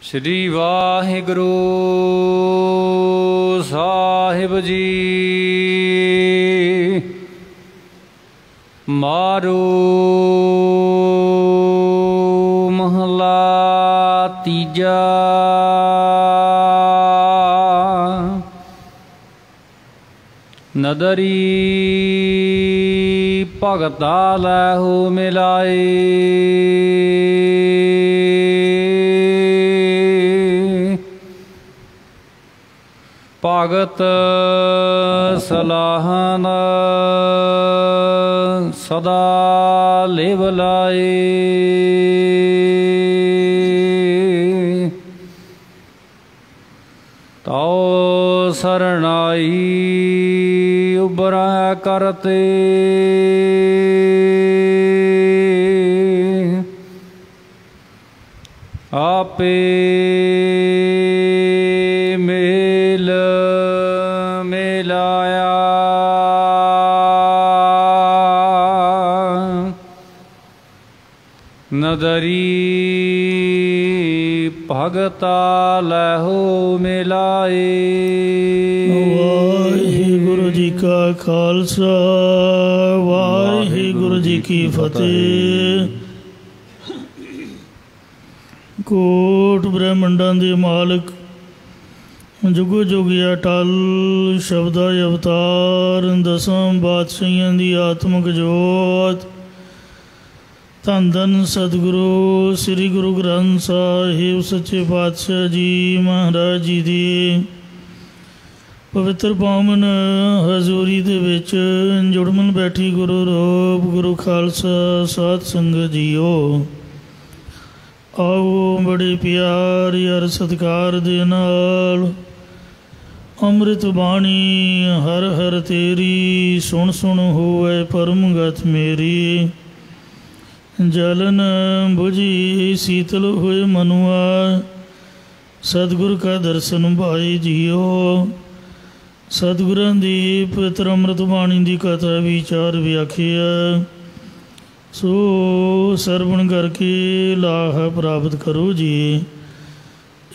श्री वाहिगुरु साहिब जी। मारो महला तीजा। नदरी भगता लैहो मिलाए। भगत सलाहन सदा लेव लाए। ताओ सरनाई उबरा करते। आपे मेल मिलाया। नदरी भगता लहो मिलाए। वाहिगुरु जी का खालसा वाहिगुरु जी की फतेह। कोट ब्रह्मंडां दे मालक जुगो जुगी अटल शब्दा अवतार दसम बादशाहियां दी आत्मक जोत। धन धन सतगुरु श्री गुरु ग्रंथ साहिब सच्चे पातशाह जी महाराज जी दी पवित्र पावन हजूरी दे विच जुड़मन बैठी गुरु रूप गुरु खालसा साध संगत जीओ। आओ बड़े प्यार यार सत्कार दे नाल अमृत बाणी हर हर तेरी सुन सुन होवे परम गत मेरी। जलन बुझी शीतल होए मनुआ सतगुर का दर्शन भाई जियो। सतगुरां दी पवित्र अमृत बाणी दी कथा विचार व्याख्या सो सरवण करके लाह प्राप्त करो जी।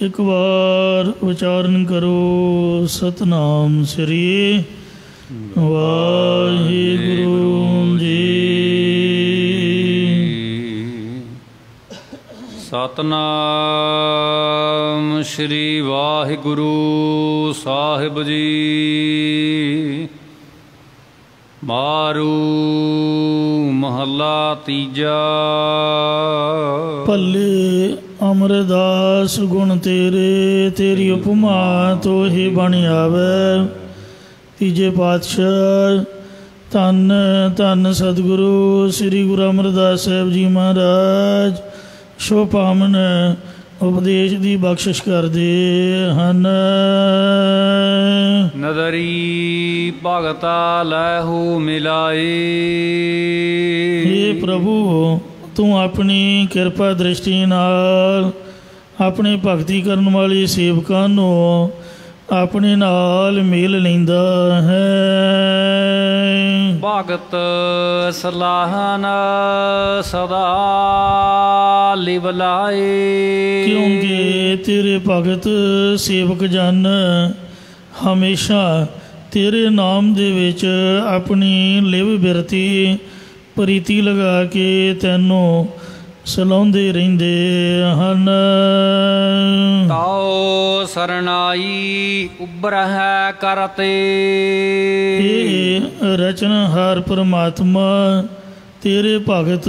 एक बार उच्चारण करो सतनाम श्री वाहिगुरु जी। सतनाम श्री वाहिगुरु साहिब जी। मारू महला तीजा। भले अमरदास गुण तेरे तेरी उपमा तो ही बन आवे। तीजे पातशाह धन धन सतगुरु श्री गुरु अमरदास साहब जी महाराज शो पावन उपदेश दी बख्शिश करदे हन। नदरी भगता लहू मिलाए। हे प्रभु तू अपनी कृपा दृष्टि नाल अपने भगती करन वाले सेवकां नूं अपने नाल मेल लैंदा है। भगत सलाहन सदा लिव लाए। क्योंकि तेरे भगत सेवक जन हमेशा तेरे नाम दे विच अपनी लिव बिरती प्रीति लगा के तैनों सलाउंदे रहिंदे हन। ताओ सरनाई उबरह करते। रचनहार परमात्मा तेरे भगत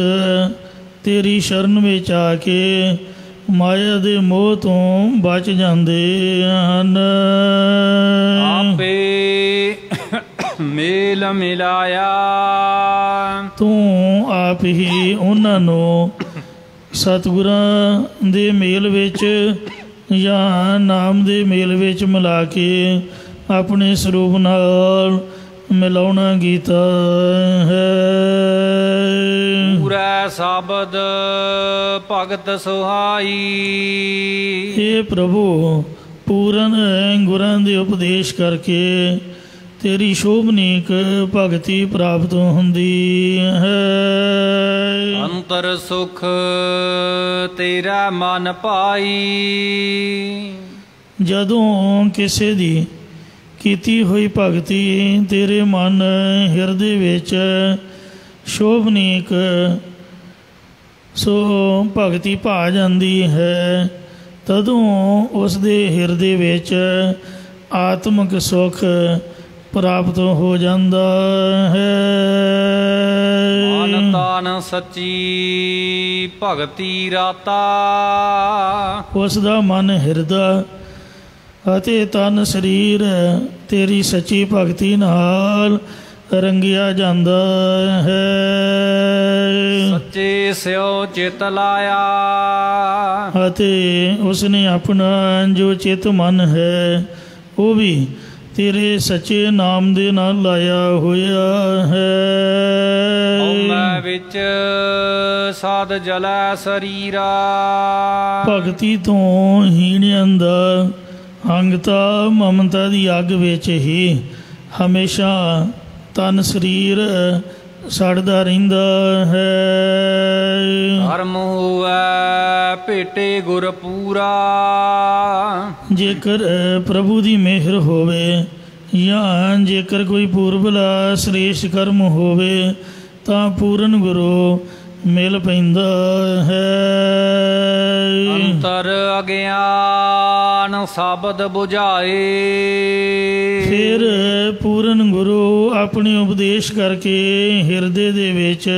तेरी शरण विच आके माया दे मोह तो बच जाते हैं। आपे मेल मिलाया। तू आप ही उन्होंने सतगुरां दे मेल विच या नाम दे मेल विच मिला के अपने स्वरूप नाल मिलाउना कीता है। पूरा शब्द भगत सुहाई। हे प्रभु पूरन गुरां दे उपदेश करके ਤੇਰੀ ਸ਼ੋਭਨੀਕ ਭਗਤੀ ਪ੍ਰਾਪਤ ਹੁੰਦੀ ਹੈ। ਅੰਤਰ ਸੁਖ ਤੇਰਾ ਮਨ ਭਾਈ, ਜਦੋਂ ਕਿਸੇ ਦੀ ਕੀਤੀ ਹੋਈ ਭਗਤੀ ਤੇਰੇ ਮਨ ਹਿਰਦੇ ਵਿੱਚ ਸ਼ੋਭਨੀਕ ਸੋ ਭਗਤੀ ਭਾ ਜਾਂਦੀ ਹੈ, ਤਦੋਂ ਉਸ ਦੇ ਹਿਰਦੇ ਵਿੱਚ ਆਤਮਿਕ ਸੁਖ ਪ੍ਰਾਪਤ ਹੋ ਜਾਂਦਾ ਹੈ। ਮਨ ਤਨ ਸੱਚੀ ਭਗਤੀ ਰਾਤਾ, ਉਸ ਦਾ ਮਨ ਹਿਰਦਾ ਅਤੇ ਤਨ ਸਰੀਰ ਤੇਰੀ ਸੱਚੀ ਭਗਤੀ ਨਾਲ ਰੰਗਿਆ ਜਾਂਦਾ ਹੈ। ਸੱਚੇ ਸਿਓ ਚਿਤ ਲਾਇਆ, ਅਤੇ ਉਸਨੇ ਆਪਣਾ ਜੋ ਚਿਤ ਮਨ ਹੈ ਉਹ ਵੀ ਤੇਰੇ ਸੱਚੇ ਨਾਮ ਦੇ ਨਾਲ ਲਾਇਆ ਹੋਇਆ ਹੈ। ਹਉਮੈ ਵਿੱਚ ਸਾਧ ਜਲੈ ਸਰੀਰਾ, ਭਗਤੀ ਤੋਂ ਹੀਣਿਆਂ ਦਾ ਅੰਗਤਾ ਮਮਤਾ ਦੀ ਅੱਗ ਵਿੱਚ ਹੀ ਹਮੇਸ਼ਾ ਤਨ ਸਰੀਰ ਸੜਦਾ ਰਹਿੰਦਾ ਹੈ। ਧਰਮ ਹੋਵੈ ਭੇਟੇ ਗੁਰ ਪੂਰਾ, ਜੇਕਰ ਪ੍ਰਭੂ ਦੀ ਮਿਹਰ ਹੋਵੇ ਜਾਂ ਜੇਕਰ ਕੋਈ ਪੂਰਬਲਾ ਸ੍ਰੇਸ਼ਟ ਕਰਮ ਹੋਵੇ ਤਾਂ ਪੂਰਨ ਗੁਰੂ ਮਿਲ ਪੈਂਦਾ ਹੈ। ਅੰਤਰ ਅਗਿਆਨ ਸ਼ਬਦ ਬੁਝਾਏ, ਫਿਰ ਪੂਰਨ ਗੁਰੂ ਆਪਣੇ ਉਪਦੇਸ਼ ਕਰਕੇ ਹਿਰਦੇ ਦੇ ਵਿੱਚ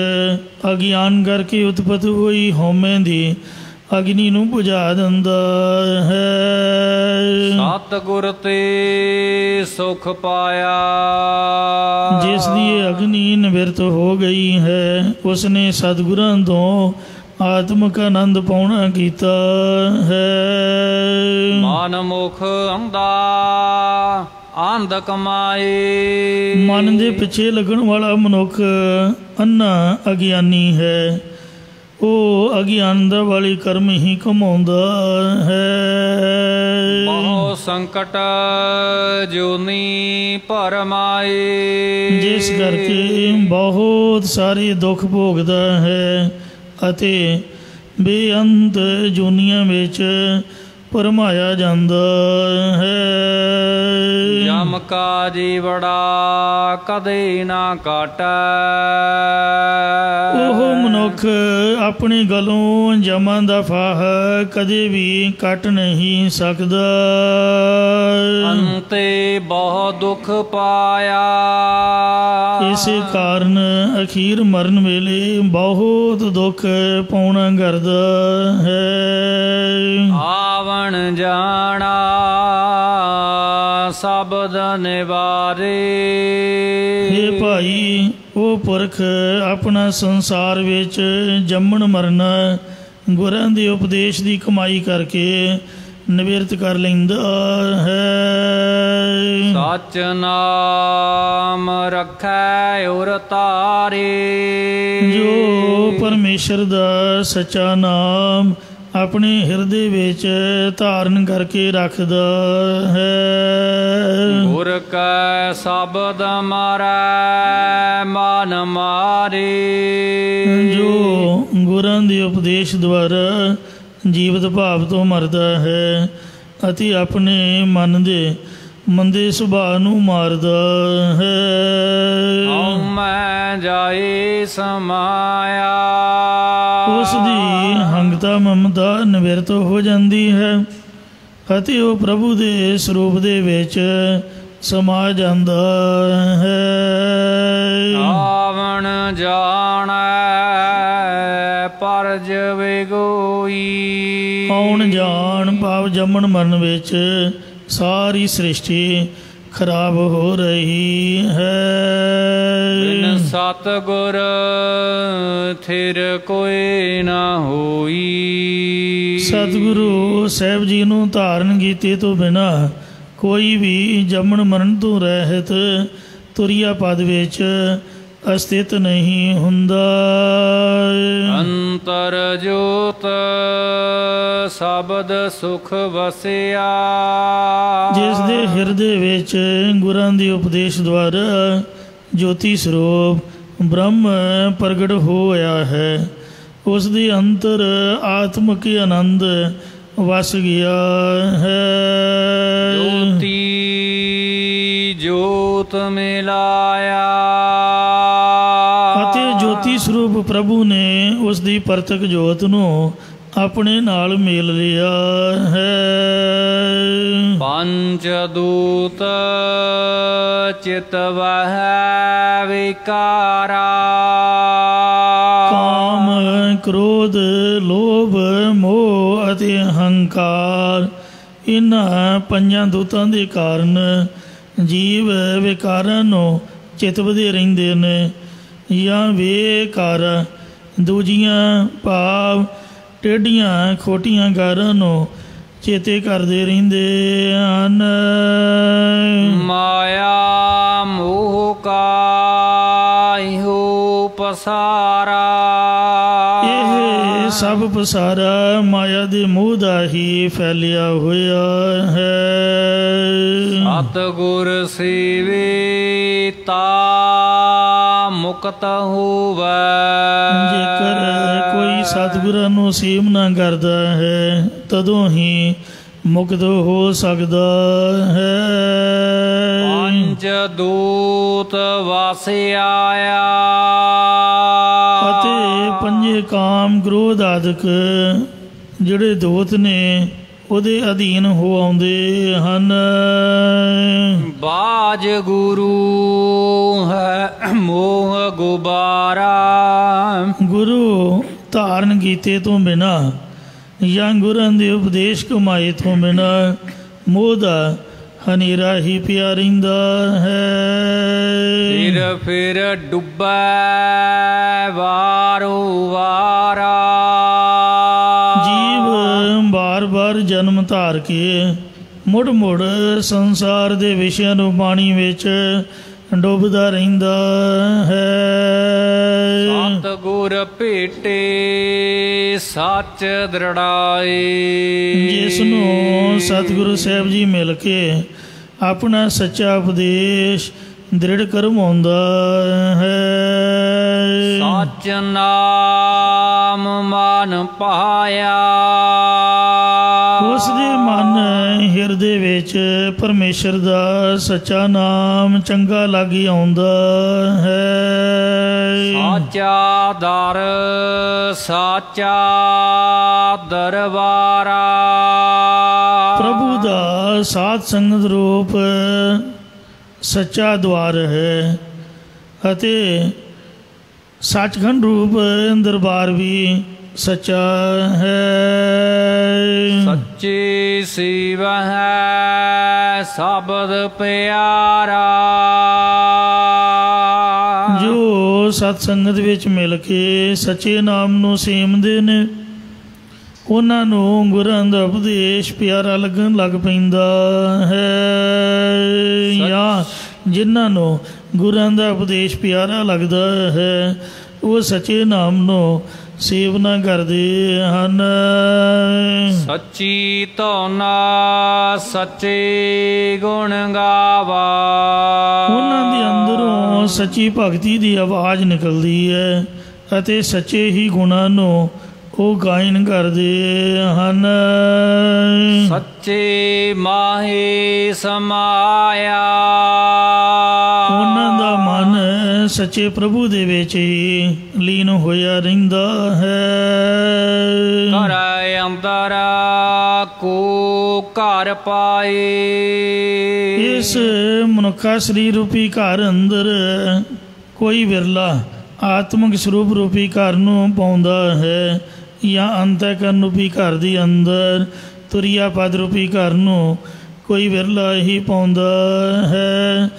ਅਗਿਆਨ ਕਰਕੇ ਉਤਪਤ ਹੋਈ ਹਉਮੈ ਦੀ ਅਗਨੀ ਨੂੰ ਬੁਝਾ ਦਿੰਦਾ ਹੈ। ਸਤਿਗੁਰ ਤੇ ਸੁਖ ਪਾਇਆ, ਜਿਸ ਦੀ ਇਹ ਅਗਨੀ ਨਿਵਰਤ ਹੋ ਗਈ ਹੈ ਉਸਨੇ ਸਤਿਗੁਰਾਂ ਤੋਂ ਆਤਮਿਕ ਆਨੰਦ ਪਾਉਣਾ ਕੀਤਾ ਹੈ। ਮਨ ਮੁਖ ਅੰਧਾ ਆਂਧ ਕਮਾਏ, ਮਨ ਦੇ ਪਿੱਛੇ ਲੱਗਣ ਵਾਲਾ ਮਨੁੱਖ ਅੰਨਾ ਅਗਿਆਨੀ ਹੈ, ਉਹ ਅਗਿਆਨਤਾ ਵਾਲੀ ਕਰਮ ਹੀ ਕਮਾਉਂਦਾ ਹੈ। ਬਹੁ ਸੰਕਟ ਜੋਨੀ ਭਰਮਾਏ, ਜਿਸ ਕਰਕੇ ਬਹੁਤ ਸਾਰੇ ਦੁੱਖ ਭੋਗਦਾ ਹੈ ਅਤੇ ਬੇਅੰਤ ਜੂਨੀਆਂ ਵਿੱਚ ਭਰਮਾਇਆ ਜਾਂਦਾ ਹੈ। ਜਮ ਕਾ ਜੀਵੜਾ ਕਦੇ ਨਾ ਕਾਟੈ, ਉਹ ਮਨੁੱਖ ਆਪਣੀ ਗਲੋਂ ਜਮਾਂ ਦਾ ਫਾਹ ਕਦੇ ਵੀ ਕੱਟ ਨਹੀਂ ਸਕਦਾ। ਅੰਤੇ ਬਹੁ ਦੁੱਖ ਪਾਇਆ, ਇਸੇ ਕਾਰਨ ਅਖੀਰ ਮਰਨ ਵੇਲੇ ਬਹੁਤ ਦੁੱਖ ਪਾਉਣਾ ਕਰਦਾ ਹੈ। ਆਵਣ ਜਾਣਾ ਸ਼ਬਦ ਨਿਵਾਰੇ, ਇਹ ਭਾਈ ਉਹ ਪੁਰਖ ਆਪਣਾ ਸੰਸਾਰ ਵਿੱਚ ਜੰਮਣ ਮਰਨਾ ਗੁਰਾਂ ਦੇ ਉਪਦੇਸ਼ ਦੀ ਕਮਾਈ ਕਰਕੇ ਨਿਵਰਤ ਕਰ ਲੈਂਦਾ ਹੈ। ਸਚ ਨਾਮ ਰੱਖੈ ਉਰ ਤਾਰੇ, ਜੋ ਪਰਮੇਸ਼ਰ ਦਾ ਸੱਚਾ ਨਾਮ ਆਪਣੇ ਹਿਰਦੇ ਵਿੱਚ ਧਾਰਨ ਕਰਕੇ ਰੱਖਦਾ ਹੈ। ਗੁਰ ਕੈ ਸ਼ਬਦ ਮਾਰੈ ਮਨ ਮਾਰੇ, ਜੋ ਗੁਰਾਂ ਦੇ ਉਪਦੇਸ਼ ਦੁਆਰਾ ਜੀਵਤ ਭਾਵ ਤੋਂ ਮਰਦਾ ਹੈ ਅਤੇ ਆਪਣੇ ਮਨ ਦੇ ਮੰਦੇ ਸੁਭਾਅ ਨੂੰ ਮਾਰਦਾ ਹੈ। ਹਉਮੈ ਜਾਏ ਸਮਾਇਆ, ਉਸ ਦੀ ਹੰਗਤਾ ਮਮਤਾ ਨਿਵਰਤ ਹੋ ਜਾਂਦੀ ਹੈ ਅਤੇ ਉਹ ਪ੍ਰਭੂ ਦੇ ਸਰੂਪ ਦੇ ਵਿੱਚ ਸਮਾ ਜਾਂਦਾ ਹੈ। ਆਵਣ ਜਾਣੈ ਪਰਜ ਵਿਗੋਈ, ਆਉਣ ਜਾਣ ਭਾਵ ਜੰਮਣ ਮਰਨ ਵਿੱਚ ਸਾਰੀ ਸ੍ਰਿਸ਼ਟੀ ਖਰਾਬ ਹੋ ਰਹੀ ਹੈ। ਬਿਨ ਸਤਿਗੁਰ ਥਿਰ ਕੋਈ ਨਾ ਹੋਈ, ਸਤਿਗੁਰੂ ਸਾਹਿਬ ਜੀ ਨੂੰ ਧਾਰਨ ਕੀਤੇ ਤੋਂ ਬਿਨਾ ਕੋਈ ਵੀ ਜੰਮਣ ਮਰਨ ਤੋਂ ਰਹਿਤ ਤੁਰਿਆ ਪਦ ਵਿੱਚ ਅਸਥਿਤ ਨਹੀਂ ਹੁੰਦਾ। ਅੰਤਰ ਜੋਤ ਸ਼ਬਦ ਸੁਖ ਵਸਿਆ। ਜਿਸ ਦੇ ਹਿਰਦੇ ਵਿੱਚ ਗੁਰਾਂ ਦੀ ਉਪਦੇਸ਼ ਦੁਆਰਾ ਜੋਤੀ ਸਰੂਪ ਬ੍ਰਹਮ ਪ੍ਰਗਟ ਹੋਇਆ ਹੈ, ਉਸ ਦੇ ਅੰਤਰ ਆਤਮਿਕ ਆਨੰਦ ਵਸ ਗਿਆ ਹੈ। ਜੋਤੀ ਜੋਤ ਮਿਲਾਇਆ। ਅਤੇ ਜੋਤੀ ਸਰੂਪ ਪ੍ਰਭੂ ਨੇ ਉਸ ਦੀ ਪ੍ਰਤੱਖ ਜੋਤ ਨੂੰ ਆਪਣੇ ਨਾਲ ਮੇਲ ਲਿਆ ਹੈ। ਪੰਚ ਦੂਤ ਚਿਤ ਵਹਿ ਵਿਕਾਰਾ। ਕਾਮ ਕ੍ਰੋਧ ਲੋਭ ਮੋਹ ਅਤੇ ਹੰਕਾਰ, ਇਹਨਾਂ ਪੰਜਾਂ ਦੂਤਾਂ ਦੇ ਕਾਰਨ ਜੀਵ ਵਿਕਾਰਾਂ ਨੂੰ ਚਿਤਵਦੇ ਰਹਿੰਦੇ ਨੇ, ਜਾਂ ਵਿਕਾਰ ਦੂਜੀਆਂ ਭਾਵ ਟੇਢੀਆਂ ਖੋਟੀਆਂ ਗਾਰਾਂ ਨੂੰ ਚੇਤੇ ਕਰਦੇ ਰਹਿੰਦੇ ਹਨ। ਮਾਇਆ ਮੋਹ ਕਾ ਇਹੋ ਪਸਾਰਾ। ਇਹ ਸਭ ਪਸਾਰਾ ਮਾਇਆ ਦੇ ਮੋਹ ਦਾ ਹੀ ਫੈਲਿਆ ਹੋਇਆ ਹੈ। ਸਤਿਗੁਰ ਸੇਵੇ ਤਾ ਮੁਕਤ ਹੋਵੇ। ਜੇਕਰ ਕੋਈ ਸਤਿਗੁਰਾਂ ਨੂੰ ਸੇਵਨਾ ਕਰਦਾ ਹੈ ਤਦੋਂ ਹੀ ਮੁਕਤ ਹੋ ਸਕਦਾ ਹੈ। ਪੰਜ ਦੂਤ ਵਸ ਆਇਆ। ਅਤੇ ਪੰਜੇ ਕਾਮ ਕ੍ਰੋਧ ਆਦਿਕ ਜਿਹੜੇ ਦੂਤ ਨੇ ਉਹਦੇ ਅਧੀਨ ਹੋ ਆਉਂਦੇ ਹਨ। ਬਾਜ ਗੁਰੂ ਹੈ ਮੋਹ ਗੁਬਾਰਾ। ਗੁਰੂ ਧਾਰਨ ਕੀਤੇ ਤੋਂ ਬਿਨਾਂ ਜਾਂ ਗੁਰਾਂ ਦੇ ਉਪਦੇਸ਼ ਕਮਾਏ ਤੋਂ ਬਿਨਾਂ ਮੋਹ ਦਾ ਹਨੇਰਾ ਹੀ ਪਿਆ ਰਹਿੰਦਾ ਹੈ। ਫਿਰ ਡੁੱਬੈ ਵਾਰੋ ਵਾਰਾ। ਜੀਵ ਬਾਰ-ਬਾਰ ਜਨਮ ਧਾਰ ਕੇ ਮੁੜ-ਮੁੜ ਸੰਸਾਰ ਦੇ ਵਿਸ਼ਿਆਂ ਨੂੰ ਪਾਣੀ ਵਿੱਚ ਡੁੱਬਦਾ ਰਹਿੰਦਾ ਹੈ। ਸਤਿਗੁਰ ਭੇਟੇ ਸੱਚ ਦ੍ਰਿੜਾਏ। ਜਿਸ ਨੂੰ ਸਤਿਗੁਰੂ ਸਾਹਿਬ ਜੀ ਮਿਲ ਕੇ ਆਪਣਾ ਸੱਚਾ ਉਪਦੇਸ਼ ਦ੍ਰਿੜ ਕਰਵਾਉਂਦਾ ਹੈ। ਸੱਚ ਨਾਮ ਮਨ ਪਾਇਆ। ਉਸ ਦੇ ਮਨ ਹਿਰਦੇ ਵਿੱਚ ਪਰਮੇਸ਼ਰ ਦਾ ਸੱਚਾ ਨਾਮ ਚੰਗਾ ਲੱਗ ਆਉਂਦਾ ਹੈ। ਸਾਚਾ ਦਰ ਸਾਚਾ ਦਰਬਾਰਾ। ਪ੍ਰਭੂ ਦਾ ਸਾਧ ਸੰਗਤ ਰੂਪ ਸੱਚਾ ਦਵਾਰ ਹੈ ਅਤੇ ਸੱਚਖੰਡ ਰੂਪ ਦਰਬਾਰ ਵੀ ਸੱਚਾ ਹੈ। ਸੱਚੀ ਸੇਵਾ ਹੈ ਸ਼ਬਦ ਪਿਆਰਾ। ਜੋ ਸਤ ਸੰਗਤ ਵਿੱਚ ਮਿਲ ਕੇ ਸੱਚੇ ਨਾਮ ਨੂੰ ਸੇਵਦੇ ਨੇ ਉਹਨਾਂ ਨੂੰ ਗੁਰਾਂ ਦਾ ਉਪਦੇਸ਼ ਪਿਆਰਾ ਲੱਗਣ ਲੱਗ ਪੈਂਦਾ ਹੈ। ਜਾਂ ਜਿਨ੍ਹਾਂ ਨੂੰ ਗੁਰਾਂ ਦਾ ਉਪਦੇਸ਼ ਪਿਆਰਾ ਲੱਗਦਾ ਹੈ ਉਹ ਸੱਚੇ ਨਾਮ ਨੂੰ ਸੇਵਨਾ ਕਰਦੇ ਹਨ। ਸੱਚੀ ਧੌਨਾ ਸੱਚੇ ਗੁਣ ਗਾਵਾ। ਉਹਨਾਂ ਦੇ ਅੰਦਰੋਂ ਸੱਚੀ ਭਗਤੀ ਦੀ ਆਵਾਜ਼ ਨਿਕਲਦੀ ਹੈ ਅਤੇ ਸੱਚੇ ਹੀ ਗੁਣਾਂ ਨੂੰ ਉਹ ਗਾਇਨ ਕਰਦੇ ਹਨ। ਸੱਚੇ ਮਾਹੇ ਸਮਾਇਆ। ਉਹਨਾਂ ਦਾ ਮਨ ਸੱਚੇ ਪ੍ਰਭੂ ਦੇ ਵਿੱਚ ਹੀ ਲੀਨ ਹੋਇਆ ਰਹਿੰਦਾ ਹੈ। ਘਰ ਅੰਦਰ ਕੋ ਘਰ ਪਾਏ। ਇਸ ਮਨੁੱਖਾ ਸਰੀਰ ਰੂਪੀ ਘਰ ਅੰਦਰ ਕੋਈ ਵਿਰਲਾ ਆਤਮਿਕ ਸਰੂਪ ਰੂਪੀ ਘਰ ਨੂੰ ਪਾਉਂਦਾ ਹੈ ਜਾਂ ਅੰਤःਕਰਨ ਰੂਪੀ ਘਰ ਦੇ ਅੰਦਰ ਤੁਰਿਆ ਪਦ ਰੂਪੀ ਘਰ ਨੂੰ ਕੋਈ ਵਿਰਲਾ ਹੀ ਪਾਉਂਦਾ ਹੈ।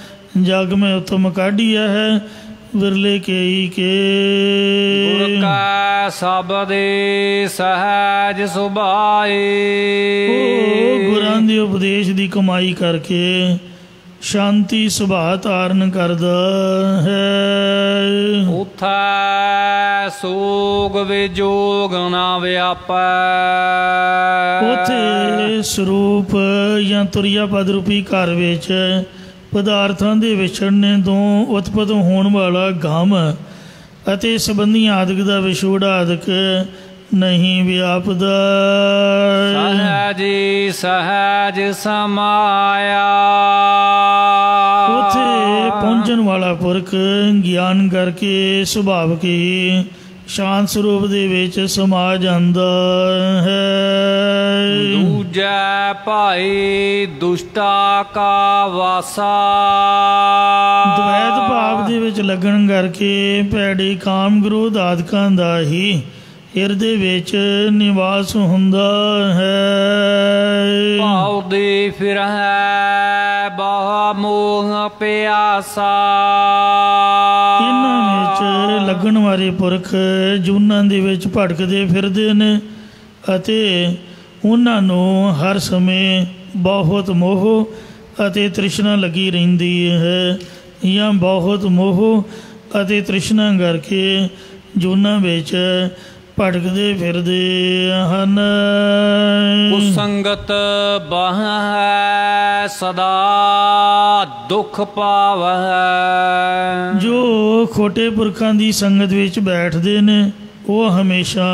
ਜਗ ਮੈਂ ਉਤਮ ਕਾਢੀਆ ਹੈ ਵਿਰਲੇ ਕੇਈ ਕੇ। ਗੁਰ ਕਾ ਸ਼ਬਦੇ ਸਹਿਜ ਸੁਭਾਏ। ਉਹ ਗੁਰਾਂ ਦੇ ਉਪਦੇਸ਼ ਦੀ ਕਮਾਈ ਕਰਕੇ शांति सुभाव धारण करदा है। उथै सोग विजोग ना व्यापै। उथे ਸਰੂਪ ਜਾਂ ਤੁਰਿਆ ਪਦ ਰੂਪੀ ਘਰ ਵਿੱਚ ਪਦਾਰਥਾਂ ਦੇ ਵਿਛੜਨੇ ਤੋਂ ਉਤਪਤ ਹੋਣ ਵਾਲਾ ਗਮ ਅਤੇ ਸੰਬੰਧੀਆਂ ਆਦਿਕ ਦਾ ਵਿਛੋੜ ਆਦਿਕ ਨਹੀਂ ਵਿਆਪਦਾ। सहजी सहज समाया। ਉਥੇ ਪਹੁੰਚਣ ਵਾਲਾ ਪੁਰਖ ਗਿਆਨ ਕਰਕੇ ਸੁਭਾਵਿਕ ਹੀ ਸ਼ਾਂਤ ਸਰੂਪ ਦੇ ਵਿੱਚ ਸਮਾ ਜਾਂਦਾ ਹੈ। ਦੂਜੈ ਭਾਈ ਦੁਸ਼ਟਾ ਕਾ ਵਾਸਾ। ਦਵੈਤ ਭਾਵ ਦੇ ਵਿੱਚ ਲੱਗਣ ਕਰਕੇ ਭੈੜੇ ਕਾਮ ਕ੍ਰੋਧ ਆਦਿਕਾਂ ਦਾ ਹੀ ਹਿਰਦੇ ਵਿੱਚ ਨਿਵਾਸ ਹੁੰਦਾ ਹੈ। ਭਾਉ ਦੇ ਫਿਰ ਹੈ ਬਹੁ ਮੋਹ ਪਿਆਸਾ। ਇਹਨਾਂ ਵਿੱਚ ਲੱਗਣ ਵਾਲੇ ਪੁਰਖ ਜੂਨਾਂ ਦੇ ਵਿੱਚ ਭਟਕਦੇ ਫਿਰਦੇ ਨੇ ਅਤੇ ਉਹਨਾਂ ਨੂੰ ਹਰ ਸਮੇਂ ਬਹੁਤ ਮੋਹ ਅਤੇ ਤ੍ਰਿਸ਼ਨਾ ਲੱਗੀ ਰਹਿੰਦੀ ਹੈ ਜਾਂ ਬਹੁਤ ਮੋਹ ਅਤੇ ਤ੍ਰਿਸ਼ਨਾ ਕਰਕੇ ਜੂਨਾਂ ਵਿੱਚ ਭਟਕਦੇ ਫਿਰਦੇ ਹਨ। ਕੁਸੰਗਤ ਬਾਹ ਹੈ ਸਦਾ ਦੁੱਖ ਪਾਵੈ। ਜੋ ਖੋਟੇ ਪੁਰਖਾਂ ਦੀ ਸੰਗਤ ਵਿੱਚ ਬੈਠਦੇ ਨੇ ਉਹ ਹਮੇਸ਼ਾ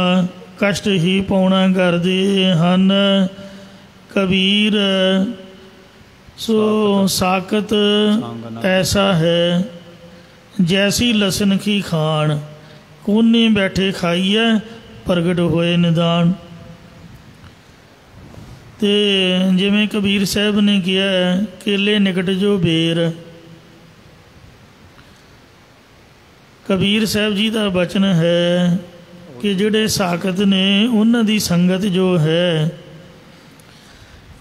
ਕਸ਼ਟ ਹੀ ਪਾਉਣਾ ਕਰਦੇ ਹਨ। ਕਬੀਰ ਸੋ ਸਾਕਤ ਐਸਾ ਹੈ ਜੈਸੀ ਲਸਨ ਕੀ ਖਾਣ ਕੋਨੇ ਬੈਠੇ ਖਾਈਐ ਪ੍ਰਗਟ ਹੋਏ ਨਿਦਾਨ। ਤੇ ਜਿਵੇਂ ਕਬੀਰ ਸਾਹਿਬ ਨੇ ਕਿਹਾ ਕੇਲੇ ਨਿਕਟ ਜੋ ਬੇਰ। ਕਬੀਰ ਸਾਹਿਬ ਜੀ ਦਾ ਬਚਨ ਹੈ ਕਿ ਜਿਹੜੇ ਸਾਕਤ ਨੇ ਉਹਨਾਂ ਦੀ ਸੰਗਤ ਜੋ ਹੈ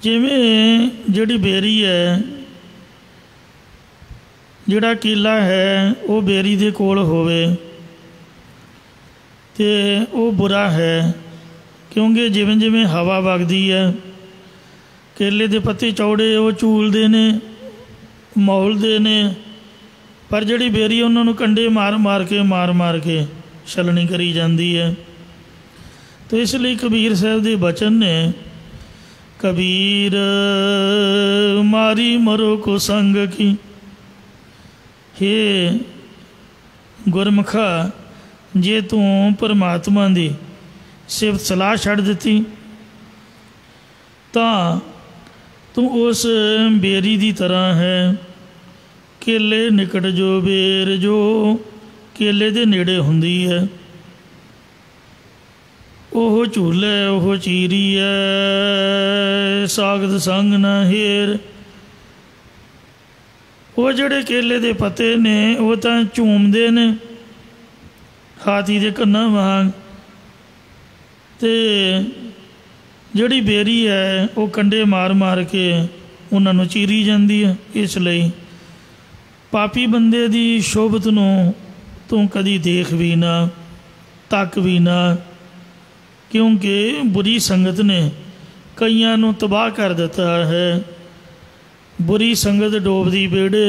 ਜਿਵੇਂ ਜਿਹੜੀ ਬੇਰੀ ਹੈ ਜਿਹੜਾ ਕੇਲਾ ਹੈ ਉਹ ਬੇਰੀ ਦੇ ਕੋਲ ਹੋਵੇ ਤੇ ਉਹ ਬੁਰਾ ਹੈ ਕਿਉਂਕਿ ਜਿਵੇਂ ਜਿਵੇਂ ਹਵਾ ਵਗਦੀ ਹੈ ਕੇਲੇ ਦੇ ਪੱਤੇ ਚੌੜੇ ਉਹ ਝੂਲਦੇ ਨੇ ਮੌਲਦੇ ਨੇ ਪਰ ਜਿਹੜੀ ਬੇਰੀ ਉਹਨਾਂ ਨੂੰ ਕੰਡੇ ਮਾਰ ਮਾਰ ਕੇ ਛਲਣੀ ਕਰੀ ਜਾਂਦੀ ਹੈ। तो इसलिए कबीर साहब के बचन ने कबीर मारी मरो को संग की। हे गुरमुखा जे तू परमात्मा की सिफत सलाह छड़ दी तो तू उस बेरी की तरह है। केले निकट जो बेर जो केले के नेड़े हुंदी है ओह झूले ओह चीरी है सागत संग ना हेर। वो जड़े केले के पत्ते ने वो तो झूमते ने हाथी के कन्ना वांग ते जड़ी बेरी है वो कंडे मार मार के उन्होंने चीरी जाती है। इसलिए पापी बंदे की शोभत नूं तू कदी देख भी ना तक भी ना, क्योंकि बुरी संगत ने कईयां नूं तबाह कर दिता है। बुरी संगत डोबदी बेड़े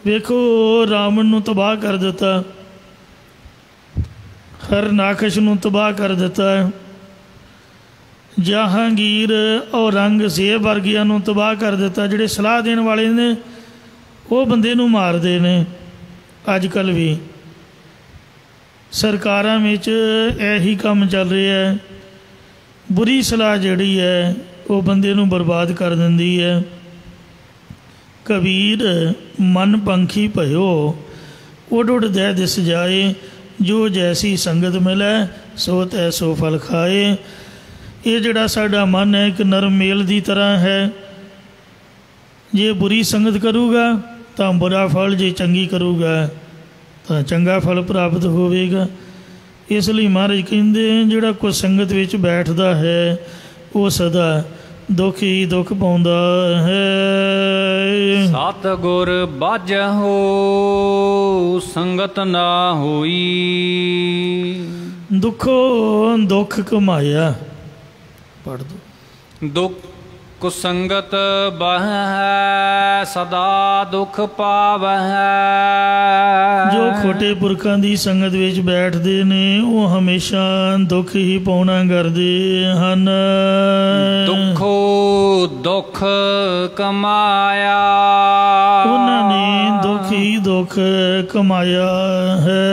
वेखो रावण नूं तबाह कर दिता, हरनाकश नूं तबाह कर दिता, जहांगीर और औरंगजेब वर्गियां नूं तबाह कर दिता। जिहड़े सलाह देण वाले ने वो बंदे नूं मारदे ने। अजकल भी सरकारां विच यही काम चल रहा है। बुरी सलाह जिहड़ी है वो बंदे नूं बर्बाद कर दिंदी है। कबीर मन पंखी भयो उड उड दे दिस जाए, जो जैसी संगत मिले सो तैसो फल खाए। ये जिहड़ा साडा मन है एक नरम मेल की तरह है। जे बुरी संगत करूगा तो बुरा फल, जे चंगी करूगा तो चंगा फल प्राप्त होवेगा। इसलिए महाराज कहते जिहड़ा कोई संगत विच बैठदा है वो सदा दुख ही दुख पाउंदा है। सतगुर बाजहो संगत ना होई, दुखो दुख कमाया। पढ़ दो। दुख ਕੁਸੰਗਤ ਬਹਿ ਸਦਾ ਦੁਖ ਪਾਵਹਿ। ਜੋ ਖੋਟੇ ਪੁਰਖਾਂ ਦੀ ਸੰਗਤ ਵਿੱਚ ਬੈਠਦੇ ਨੇ ਉਹ ਹਮੇਸ਼ਾ ਦੁੱਖ ਹੀ ਪਾਉਣਾ ਕਰਦੇ ਹਨ। ਦੁੱਖੋ ਦੁੱਖ ਕਮਾਇਆ, ਉਹਨਾਂ ਨੇ ਦੁੱਖ ਹੀ ਦੁੱਖ ਕਮਾਇਆ ਹੈ।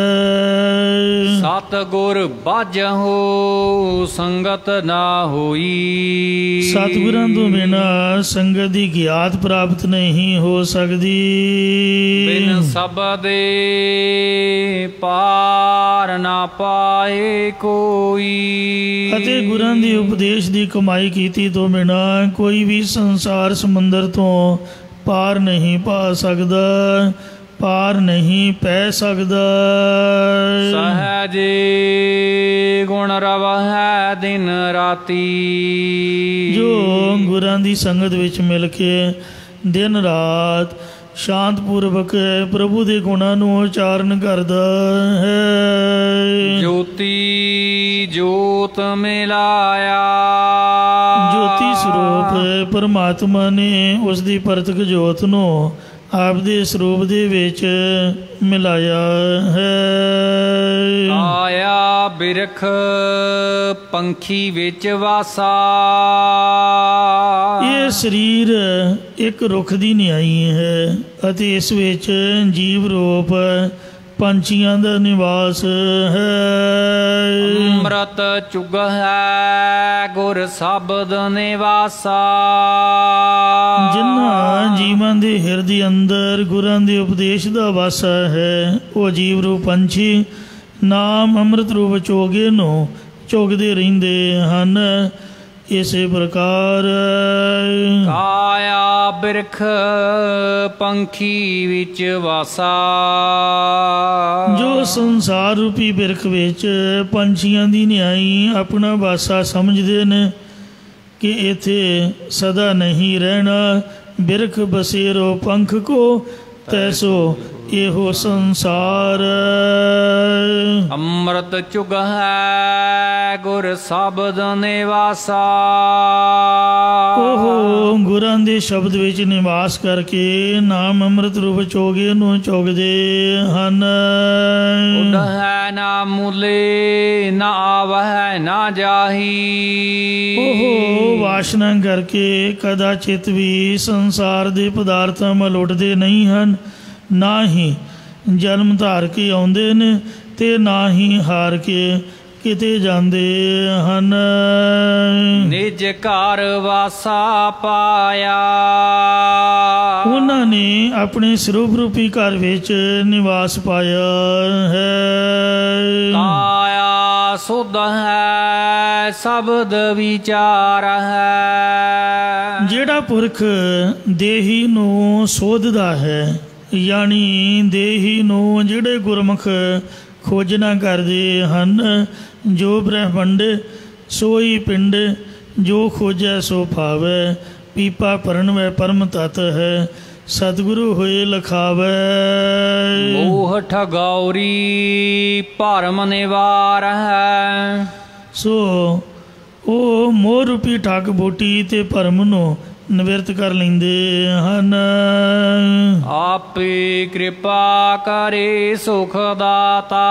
ਸਤਿਗੁਰ ਬਾਝਹੁ ਸੰਗਤ ਨਾ ਹੋਈ। ਸਤਿਗੁਰਾਂ ਤੋਂ ਬਿਨਾਂ ਸੰਗਤ ਦੀ ਗਿਆਤ ਪ੍ਰਾਪਤ ਨਹੀਂ ਹੋ ਸਕਦੀ। ਬਿਨ ਸਬਦੇ ਪਾਰ ਨਾ ਪਾਏ ਕੋਈ। ਅਤੇ ਗੁਰਾਂ ਦੇ ਉਪਦੇਸ਼ ਦੀ ਕਮਾਈ ਕੀਤੀ ਤੋਂ ਬਿਨਾਂ ਕੋਈ ਵੀ ਸੰਸਾਰ ਸਮੁੰਦਰ ਤੋਂ ਪਾਰ ਨਹੀਂ ਪਾ ਸਕਦਾ, ਪਾਰ ਨਹੀਂ ਪੈ ਸਕਦਾ। ਸਹਜੇ ਗੁਣ ਰਵਹਿ ਦਿਨ ਰਾਤੀ। ਜੋ ਗੁਰਾਂ ਦੀ ਸੰਗਤ ਵਿੱਚ ਮਿਲ ਕੇ ਦਿਨ ਰਾਤ ਸ਼ਾਂਤਪੂਰਵਕ ਪ੍ਰਭੂ ਦੇ ਗੁਣਾਂ ਨੂੰ ਉਚਾਰਨ ਕਰਦਾ ਹੈ। ਜੋਤੀ ਜੋਤ ਮਿਲਾਇਆ, ਜੋਤੀ ਸਰੂਪ ਪਰਮਾਤਮਾ ਨੇ ਉਸ ਦੀ ਪ੍ਰਤੱਖ ਜੋਤ ਨੂੰ ਆਪ ਦੇ ਸਰੂਪ ਦੇ ਵਿੱਚ ਮਿਲਾਇਆ ਹੈ। ਆਇਆ ਬਿਰਖ ਪੰਖੀ ਵਿੱਚ ਵਾਸਾ। ਇਹ ਸਰੀਰ ਇੱਕ ਰੁੱਖ ਦੀ ਨਿਆਈ ਹੈ ਅਤੇ ਇਸ ਵਿੱਚ ਜੀਵ ਰੂਪ ਪੰਛੀਆਂ ਦਾ ਨਿਵਾਸ ਹੈ। ਅੰਮ੍ਰਿਤ ਚੁਗਹਿ ਗੁਰ ਸ਼ਬਦ ਨਿਵਾਸਾ। ਜਿਨ੍ਹਾਂ ਜੀਵਾਂ ਦੇ ਹਿਰਦੇ ਅੰਦਰ ਗੁਰਾਂ ਦੇ ਉਪਦੇਸ਼ ਦਾ ਵਾਸਾ ਹੈ ਉਹ ਜੀਵ ਰੂਪ ਪੰਛੀ ਨਾਮ ਅੰਮ੍ਰਿਤ ਰੂਪ ਚੋਗੇ ਨੂੰ ਚੁਗਦੇ ਰਹਿੰਦੇ ਹਨ। ਇਸੇ ਪ੍ਰਕਾਰ ਕਾਇਆ ਬਿਰਖ ਪੰਖੀ ਵਿੱਚ ਵਾਸਾ। ਜੋ ਸੰਸਾਰ ਰੂਪੀ ਬਿਰਖ ਵਿੱਚ ਪੰਛੀਆਂ ਦੀ ਨਿਆਈ ਆਪਣਾ ਵਾਸਾ ਸਮਝਦੇ ਨੇ ਕਿ ਇੱਥੇ ਸਦਾ ਨਹੀਂ ਰਹਿਣਾ। ਬਿਰਖ ਬਸੇਰੋ ਪੰਖ ਕੋ ਤੈਸੋ ਇਹੋ ਸੰਸਾਰ। ਅੰਮ੍ਰਿਤ ਚੁਗਹਿ ਗੁਰ ਸ਼ਬਦ ਨਿਵਾਸਾ। ਉਹ ਗੁਰਾਂ ਦੇ ਸ਼ਬਦ ਵਿੱਚ ਨਿਵਾਸ ਕਰਕੇ ਨਾਮ ਅੰਮ੍ਰਿਤ ਰੂਪ ਚੋਗੇ ਨੂੰ ਚੁਗਦੇ ਹਨ। ਉਡਹਿ ਨਾ ਮੁਲੇ ਨਾ ਆਵਹਿ ਨਾ ਜਾਹੀ। ਉਹ ਵਾਸ਼ਨਾ ਕਰਕੇ ਕਦਾਚਿਤ ਵੀ ਸੰਸਾਰ ਦੇ ਪਦਾਰਥਾਂ ਵੱਲ ਉੱਠਦੇ ਨਹੀਂ ਹਨ, ਨਾ ਹੀ ਜਨਮ ਧਾਰ ਕੇ ਆਉਂਦੇ ਨੇ ਤੇ ਨਾ ਹੀ ਹਾਰ ਕੇ ਕਿਤੇ ਜਾਂਦੇ ਹਨ। ਨਿਜ ਘਰ ਵਾਸਾ ਪਾਇਆ। ਉਹਨਾਂ ਨੇ ਆਪਣੇ ਸਰੂਪ ਰੂਪੀ ਘਰ ਵਿੱਚ ਨਿਵਾਸ ਪਾਇਆ ਹੈ। ਕਾਇਆ ਸੁਧ ਹੈ ਸ਼ਬਦ ਵਿਚਾਰ ਹੈ। ਜਿਹੜਾ ਪੁਰਖ ਦੇਹੀ ਨੂੰ ਸੋਧਦਾ ਹੈ, ਯਾਨੀ ਦੇਹੀ ਨੂੰ ਜਿਹੜੇ ਗੁਰਮੁਖ ਖੋਜਣਾ ਕਰਦੇ ਹਨ। ਜੋ ਬ੍ਰਹਮੰਡ ਸੋਈ ਪਿੰਡ, ਜੋ ਖੋਜੈ ਸੋ ਭਾਵੈ। ਪੀਪਾ ਪਰਣਵੈ ਪਰਮ ਤਤ ਹੈ, ਸਤਿਗੁਰੂ ਹੋਏ ਲਖਾਵੈ। ਮੋਹ ਠਗੌਰੀ ਭਰਮ ਨਿਵਾਰ ਹੈ। ਸੋ ਉਹ ਮੋਹ ਰੂਪੀ ਠੱਗ ਬੂਟੀ ਤੇ ਭਰਮ ਨੂੰ ਨਿਵਰਤ ਕਰ ਲੈਂਦੇ ਹਨ। ਆਪੇ ਕਿਰਪਾ ਕਰੇ ਸੁਖ ਦਾਤਾ।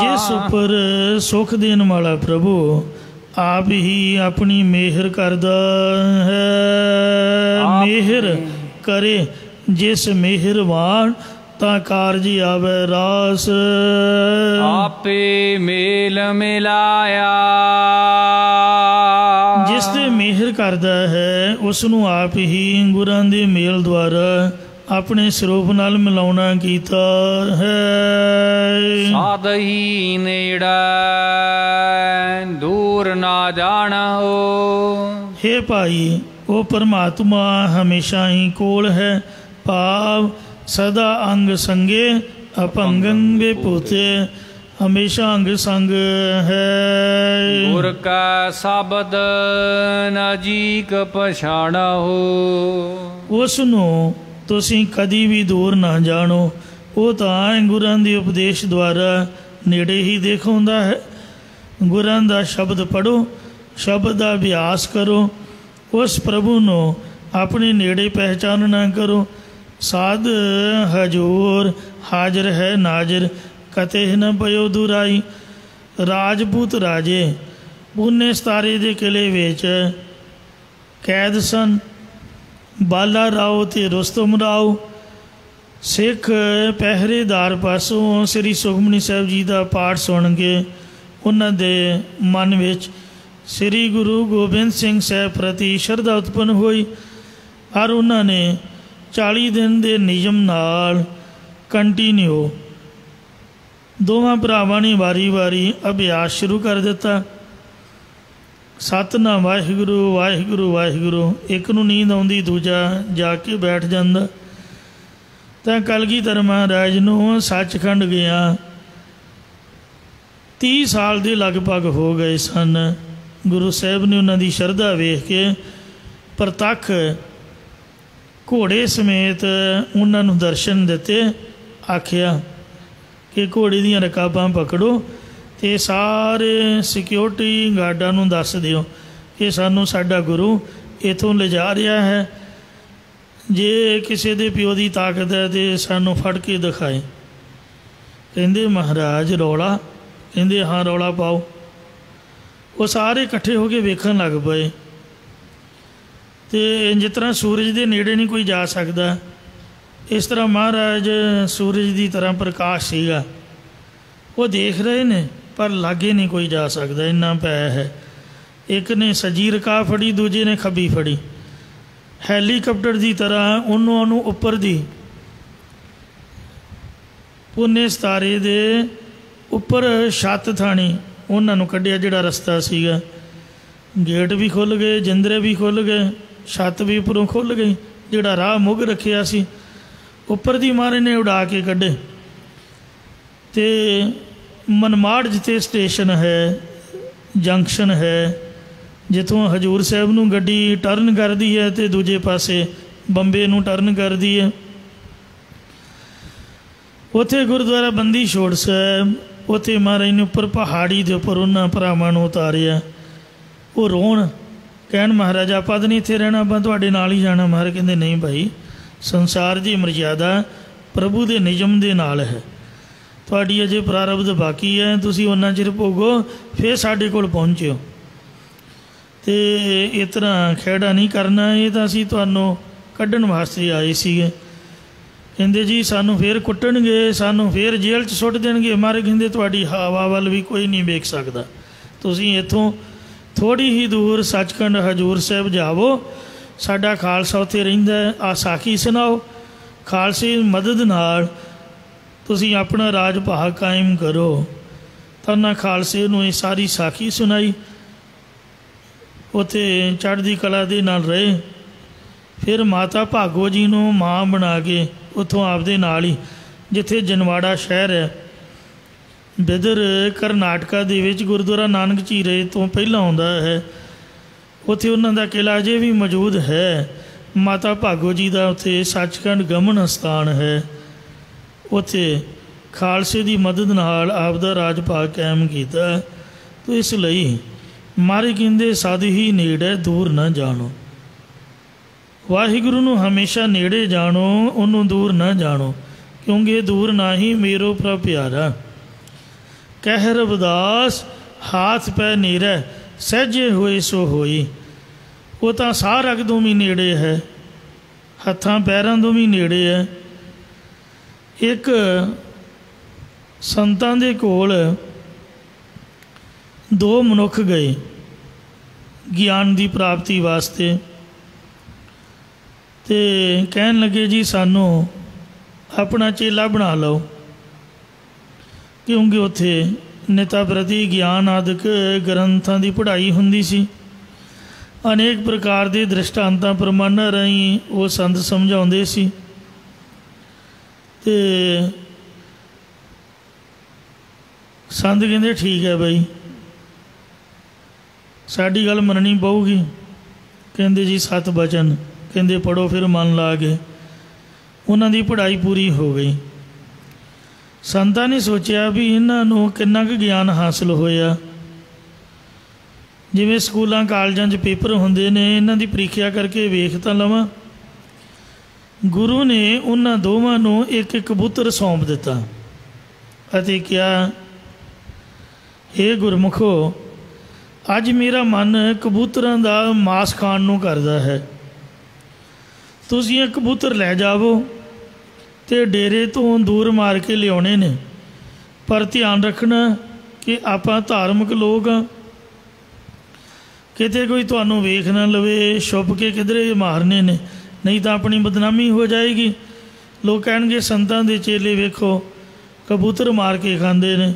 ਜਿਸ ਉੱਪਰ ਸੁਖ ਦੇਣ ਵਾਲਾ ਪ੍ਰਭੂ ਆਪ ਹੀ ਆਪਣੀ ਮਿਹਰ ਕਰਦਾ ਹੈ। ਮਿਹਰ ਕਰੇ ਜਿਸ ਮਿਹਰਵਾਨ ਤਾਂ ਕਾਰਜ ਆਵੇ ਰਾਸ। ਆਪੇ ਮੇਲ ਮਿਲਾਇਆ। ਜਿਸ ਤੇ ਮਿਹਰ ਕਰਦਾ ਹੈ ਉਸ ਨੂੰ ਆਪ ਹੀ ਗੁਰਾਂ ਦੇ ਮੇਲ ਦੁਆਰਾ ਆਪਣੇ ਸਰੂਪ ਨਾਲ ਮਿਲਾਉਣਾ ਕੀਤਾ ਹੈ। ਸਾਧ ਹੀ ਨੇੜੇ ਦੂਰ ਨਾ ਜਾਣੋ। ਹੇ ਭਾਈ, ਉਹ ਪਰਮਾਤਮਾ ਹਮੇਸ਼ਾ ਹੀ ਕੋਲ ਹੈ। ਭਾਵ ਸਦਾ ਅੰਗ ਸੰਗੇ ਅਪੰਗੰ ਵਿਭੂਤੇ, ਹਮੇਸ਼ਾ ਅੰਗ ਸੰਗ ਹੈ। ਗੁਰ ਕਾ ਸ਼ਬਦ ਨਜੀਕ ਪਛਾਣੋ। ਉਸ ਨੂੰ ਤੁਸੀਂ ਕਦੀ ਵੀ ਦੂਰ ਨਾ ਜਾਣੋ। ਉਹ ਤਾਂ ਗੁਰਾਂ ਦੇ ਉਪਦੇਸ਼ ਦੁਆਰਾ ਨੇੜੇ ਹੀ ਦਿਖਾਉਂਦਾ ਹੈ। ਗੁਰਾਂ ਦਾ ਸ਼ਬਦ ਪੜ੍ਹੋ, ਸ਼ਬਦ ਦਾ ਅਭਿਆਸ ਕਰੋ उस प्रभु ਨੂੰ ਆਪਣੇ ਨੇੜੇ ਪਹਿਚਾਨ ਨਾ ਕਰੋ। ਸਾਧ ਹਜੂਰ ਹਾਜ਼ਰ ਹੈ ਨਾਜ਼ਰ, ਕਤੇ ਨ ਪਇਓ ਦੁਰਾਈ। ਰਾਜਪੂਤ ਰਾਜੇ ਪੂਨੇ ਸਤਾਰੇ ਦੇ ਕਿਲੇ ਵਿੱਚ ਕੈਦ ਸਨ। ਬਾਲਾ ਰਾਓ ਅਤੇ ਰੁਸਤਮ ਰਾਓ ਸਿੱਖ ਪਹਿਰੇਦਾਰ ਪਾਸੋਂ ਸ੍ਰੀ ਸੁਖਮਨੀ ਸਾਹਿਬ ਜੀ ਦਾ ਪਾਠ ਸੁਣ ਕੇ ਉਹਨਾਂ ਦੇ ਮਨ ਵਿੱਚ ਸ੍ਰੀ ਗੁਰੂ ਗੋਬਿੰਦ ਸਿੰਘ ਸਾਹਿਬ ਪ੍ਰਤੀ ਸ਼ਰਧਾ ਉਤਪੰਨ ਹੋਈ ਔਰ ਉਹਨਾਂ ਨੇ 40 ਦਿਨ ਦੇ ਨਿਯਮ ਨਾਲ ਕੰਟੀਨਿਊ ਦੋਵਾਂ ਭਰਾਵਾਂ ਨੇ ਵਾਰੀ ਅਭਿਆਸ ਸ਼ੁਰੂ ਕਰ ਦਿੱਤਾ। ਸਤਨਾਮ ਵਾਹਿਗੁਰੂ ਵਾਹਿਗੁਰੂ ਵਾਹਿਗੁਰੂ। ਇੱਕ ਨੂੰ ਨੀਂਦ ਆਉਂਦੀ, ਦੂਜਾ ਜਾ ਕੇ ਬੈਠ ਜਾਂਦਾ। ਤਾਂ ਕਲਗੀਧਰ ਮਹਾਰਾਜ ਨੂੰ ਸੱਚਖੰਡ ਗਿਆ 30 ਸਾਲ ਦੇ ਲਗਭਗ ਹੋ ਗਏ ਸਨ। ਗੁਰੂ ਸਾਹਿਬ ਨੇ ਉਹਨਾਂ ਦੀ ਸ਼ਰਧਾ ਵੇਖ ਕੇ ਪ੍ਰਤੱਖ ਘੋੜੇ ਸਮੇਤ ਉਹਨਾਂ ਨੂੰ ਦਰਸ਼ਨ ਦਿੱਤੇ। ਆਖਿਆ ਕਿ ਘੋੜੇ ਦੀਆਂ ਰਕਾਬਾਂ ਪਕੜੋ ਅਤੇ ਸਾਰੇ ਸਿਕਿਉਰਿਟੀ ਗਾਰਡਾਂ ਨੂੰ ਦੱਸ ਦਿਓ ਕਿ ਸਾਨੂੰ ਸਾਡਾ ਗੁਰੂ ਇੱਥੋਂ ਲਿਜਾ ਰਿਹਾ ਹੈ। ਜੇ ਕਿਸੇ ਦੇ ਪਿਓ ਦੀ ਤਾਕਤ ਹੈ ਤਾਂ ਸਾਨੂੰ ਫੜ ਕੇ ਦਿਖਾਏ। ਕਹਿੰਦੇ ਮਹਾਰਾਜ ਰੌਲਾ? ਕਹਿੰਦੇ ਹਾਂ ਰੌਲਾ ਪਾਓ। ਉਹ ਸਾਰੇ ਇਕੱਠੇ ਹੋ ਕੇ ਵੇਖਣ ਲੱਗ ਪਏ ਅਤੇ ਜਿਸ ਤਰ੍ਹਾਂ ਸੂਰਜ ਦੇ ਨੇੜੇ ਨਹੀਂ ਕੋਈ ਜਾ ਸਕਦਾ, ਇਸ ਤਰ੍ਹਾਂ ਮਹਾਰਾਜ ਸੂਰਜ ਦੀ ਤਰ੍ਹਾਂ ਪ੍ਰਕਾਸ਼ ਸੀਗਾ। ਉਹ ਦੇਖ ਰਹੇ ਨੇ ਪਰ ਲਾਗੇ ਨਹੀਂ ਕੋਈ ਜਾ ਸਕਦਾ, ਇੰਨਾ ਪੈ ਹੈ। ਇੱਕ ਨੇ ਸੱਜੀ ਰਕਾਬ ਫੜੀ, ਦੂਜੇ ਨੇ ਖੱਬੀ ਫੜੀ। ਹੈਲੀਕਾਪਟਰ ਦੀ ਤਰ੍ਹਾਂ ਉਹਨੂੰ ਉੱਪਰ ਦੀ ਪੂਨੇ ਸਤਾਰੇ ਦੇ ਉੱਪਰ ਛੱਤ ਥਾਣੀ ਉਹਨਾਂ ਨੂੰ ਕੱਢਿਆ, ਜਿਹੜਾ ਰਸਤਾ ਸੀਗਾ। ਗੇਟ ਵੀ ਖੁੱਲ੍ਹ ਗਏ, ਜਿੰਦਰੇ ਵੀ ਖੁੱਲ੍ਹ ਗਏ, ਛੱਤ ਵੀ ਉੱਪਰੋਂ ਖੁੱਲ੍ਹ ਗਈ। ਜਿਹੜਾ ਰਾਹ ਮੁੱਗ ਰੱਖਿਆ ਸੀ ਉੱਪਰ ਦੀ ਮਹਾਰਾਜ ਨੇ ਉਡਾ ਕੇ ਕੱਢੇ। ਅਤੇ ਮਨਮਾੜ ਜਿੱਥੇ ਸਟੇਸ਼ਨ ਹੈ, ਜੰਕਸ਼ਨ ਹੈ, ਜਿੱਥੋਂ ਹਜ਼ੂਰ ਸਾਹਿਬ ਨੂੰ ਗੱਡੀ ਟਰਨ ਕਰਦੀ ਹੈ ਅਤੇ ਦੂਜੇ ਪਾਸੇ ਬੰਬੇ ਨੂੰ ਟਰਨ ਕਰਦੀ ਹੈ, ਉੱਥੇ ਗੁਰਦੁਆਰਾ ਬੰਦੀ ਛੋੜ ਸਾਹਿਬ, ਉੱਥੇ ਮਹਾਰਾਜ ਨੇ ਉੱਪਰ ਪਹਾੜੀ ਦੇ ਉੱਪਰ ਉਹਨਾਂ ਭਰਾਵਾਂ ਨੂੰ ਉਤਾਰਿਆ। ਉਹ ਰੋਣ, ਕਹਿਣ ਮਹਾਰਾਜ ਆਪਾਂ ਤਾਂ ਨਹੀਂ ਇੱਥੇ ਰਹਿਣਾ, ਆਪਾਂ ਤੁਹਾਡੇ ਨਾਲ ਹੀ ਜਾਣਾ। ਮਹਾਰਾਜ ਕਹਿੰਦੇ ਨਹੀਂ ਭਾਈ, ਸੰਸਾਰ ਦੀ ਮਰਜ਼ਾਦਾ ਪ੍ਰਭੂ ਦੇ ਨਿਯਮ ਦੇ ਨਾਲ ਹੈ। ਤੁਹਾਡੀ ਅਜੇ ਪ੍ਰਾਰਬਧ ਬਾਕੀ ਹੈ, ਤੁਸੀਂ ਉਹਨਾਂ ਚਿਰ ਭੋਗੋ ਫਿਰ ਸਾਡੇ ਕੋਲ ਪਹੁੰਚਿਓ। ਅਤੇ ਇਸ ਤਰ੍ਹਾਂ ਖਹਿੜਾ ਨਹੀਂ ਕਰਨਾ, ਇਹ ਤਾਂ ਅਸੀਂ ਤੁਹਾਨੂੰ ਕੱਢਣ ਵਾਸਤੇ ਆਏ ਸੀਗੇ। ਕਹਿੰਦੇ ਜੀ ਸਾਨੂੰ ਫਿਰ ਕੁੱਟਣਗੇ, ਸਾਨੂੰ ਫਿਰ ਜੇਲ੍ਹ 'ਚ ਸੁੱਟ ਦੇਣਗੇ। ਮਹਾਰਾਜ ਕਹਿੰਦੇ ਤੁਹਾਡੀ ਹਵਾ ਵੱਲ ਵੀ ਕੋਈ ਨਹੀਂ ਵੇਖ ਸਕਦਾ। ਤੁਸੀਂ ਇੱਥੋਂ ਥੋੜ੍ਹੀ ਹੀ ਦੂਰ ਸੱਚਖੰਡ ਹਜ਼ੂਰ ਸਾਹਿਬ ਜਾਵੋ, ਸਾਡਾ ਖਾਲਸਾ ਉੱਥੇ ਰਹਿੰਦਾ। ਆ ਸਾਖੀ ਸੁਣਾਓ, ਖਾਲਸੇ ਦੀ ਮਦਦ ਨਾਲ ਤੁਸੀਂ ਆਪਣਾ ਰਾਜ ਭਾਗ ਕਾਇਮ ਕਰੋ। ਤਾਂ ਉਹਨਾਂ ਖਾਲਸੇ ਨੂੰ ਇਹ ਸਾਰੀ ਸਾਖੀ ਸੁਣਾਈ। ਉੱਥੇ ਚੜ੍ਹਦੀ ਕਲਾ ਦੇ ਨਾਲ ਰਹੇ। ਫਿਰ ਮਾਤਾ ਭਾਗੋ ਜੀ ਨੂੰ ਮਾਂ ਬਣਾ ਕੇ ਉੱਥੋਂ ਆਪਦੇ ਨਾਲ ਹੀ, ਜਿੱਥੇ ਜਨਵਾੜਾ ਸ਼ਹਿਰ ਹੈ ਬਿਦਰ ਕਰਨਾਟਕਾ ਦੇ ਵਿੱਚ, ਗੁਰਦੁਆਰਾ ਨਾਨਕ ਝੀਰੇ ਤੋਂ ਪਹਿਲਾਂ ਆਉਂਦਾ ਹੈ, ਉੱਥੇ ਉਹਨਾਂ ਦਾ ਕਿਲ੍ਹਾ ਅਜੇ ਵੀ ਮੌਜੂਦ ਹੈ। ਮਾਤਾ ਭਾਗੋ ਜੀ ਦਾ ਉੱਥੇ ਸੱਚਖੰਡ ਗਮਨ ਅਸਥਾਨ ਹੈ। ਉੱਥੇ ਖਾਲਸੇ ਦੀ ਮਦਦ ਨਾਲ ਆਪ ਦਾ ਰਾਜ ਭਾਗ ਕਾਇਮ ਕੀਤਾ। ਤੋ ਇਸ ਲਈ ਮਹਾਰਾਜ ਕਹਿੰਦੇ ਸਦ ਹੀ ਨੇੜੇ ਦੂਰ ਨਾ ਜਾਣੋ। ਵਾਹਿਗੁਰੂ ਨੂੰ ਹਮੇਸ਼ਾ ਨੇੜੇ ਜਾਣੋ, ਉਹਨੂੰ ਦੂਰ ਨਾ ਜਾਣੋ, ਕਿਉਂਕਿ ਦੂਰ ਨਾ ਹੀ ਮੇਰੋ ਪ੍ਰਭ ਪਿਆਰਾ। ਕਹਿ ਰਵਿਦਾਸ ਹਾਥ ਪੈ ਨੀਰੈ ਸਹਿਜੇ ਹੋਏ ਸੋ ਹੋਈ। ਉਹ ਤਾਂ ਸਾਹ ਰਗਦੋਂ ਵੀ ਨੇੜੇ ਹੈ, ਹੱਥਾਂ ਪੈਰਾਂ ਤੋਂ ਵੀ ਨੇੜੇ ਹੈ। ਇੱਕ ਸੰਤਾਂ ਦੇ ਕੋਲ ਦੋ ਮਨੁੱਖ ਗਏ ਗਿਆਨ ਦੀ ਪ੍ਰਾਪਤੀ ਵਾਸਤੇ, ਅਤੇ ਕਹਿਣ ਲੱਗੇ ਜੀ ਸਾਨੂੰ ਆਪਣਾ ਚੇਲਾ ਬਣਾ ਲਓ, ਕਿਉਂਕਿ ਉੱਥੇ ਨਿਤਾ ਪ੍ਰਤੀ ਗਿਆਨ ਆਦਿਕ ਗ੍ਰੰਥਾਂ ਦੀ ਪੜ੍ਹਾਈ ਹੁੰਦੀ ਸੀ। ਅਨੇਕ ਪ੍ਰਕਾਰ ਦੇ ਦ੍ਰਿਸ਼ਟਾਂਤਾਂ ਪ੍ਰਮਾਣਾਂ ਰਾਹੀਂ ਉਹ ਸੰਤ ਸਮਝਾਉਂਦੇ ਸੀ। ਅਤੇ ਸੰਤ ਕਹਿੰਦੇ ਠੀਕ ਹੈ ਬਾਈ, ਸਾਡੀ ਗੱਲ ਮੰਨਣੀ ਪਊਗੀ। ਕਹਿੰਦੇ ਜੀ 7 ਬਚਨ, ਕਹਿੰਦੇ ਪੜ੍ਹੋ। ਫਿਰ ਮਨ ਲਾ ਕੇ ਉਹਨਾਂ ਦੀ ਪੜ੍ਹਾਈ ਪੂਰੀ ਹੋ ਗਈ। ਸੰਤਾਂ ਨੇ ਸੋਚਿਆ ਵੀ ਇਹਨਾਂ ਨੂੰ ਕਿੰਨਾ ਕੁ ਗਿਆਨ ਹਾਸਲ ਹੋਇਆ। ਜਿਵੇਂ ਸਕੂਲਾਂ ਕਾਲਜਾਂ 'ਚ ਪੇਪਰ ਹੁੰਦੇ ਨੇ, ਇਹਨਾਂ ਦੀ ਪ੍ਰੀਖਿਆ ਕਰਕੇ ਵੇਖ ਤਾਂ ਲਵਾਂ। ਗੁਰੂ ਨੇ ਉਹਨਾਂ ਦੋਵਾਂ ਨੂੰ ਇੱਕ ਇੱਕ ਕਬੂਤਰ ਸੌਂਪ ਦਿੱਤਾ ਅਤੇ ਕਿਹਾ, ਹੇ ਗੁਰਮੁਖੋ, ਅੱਜ ਮੇਰਾ ਮਨ ਕਬੂਤਰਾਂ ਦਾ ਮਾਸ ਖਾਣ ਨੂੰ ਕਰਦਾ ਹੈ। ਤੁਸੀਂ ਇਹ ਕਬੂਤਰ ਲੈ ਜਾਵੋ ਅਤੇ ਡੇਰੇ ਤੋਂ ਦੂਰ ਮਾਰ ਕੇ ਲਿਆਉਣੇ ਨੇ, ਪਰ ਧਿਆਨ ਰੱਖਣਾ ਕਿ ਆਪਾਂ ਧਾਰਮਿਕ ਲੋਕ ਹਾਂ, ਕਿਤੇ ਕੋਈ ਤੁਹਾਨੂੰ ਵੇਖ ਨਾ ਲਵੇ, ਛੁਪ ਕੇ ਕਿਧਰੇ ਮਾਰਨੇ ਨੇ, ਨਹੀਂ ਤਾਂ ਆਪਣੀ ਬਦਨਾਮੀ ਹੋ ਜਾਏਗੀ। ਲੋਕ ਕਹਿਣਗੇ ਸੰਤਾਂ ਦੇ ਚੇਲੇ ਵੇਖੋ ਕਬੂਤਰ ਮਾਰ ਕੇ ਖਾਂਦੇ ਨੇ।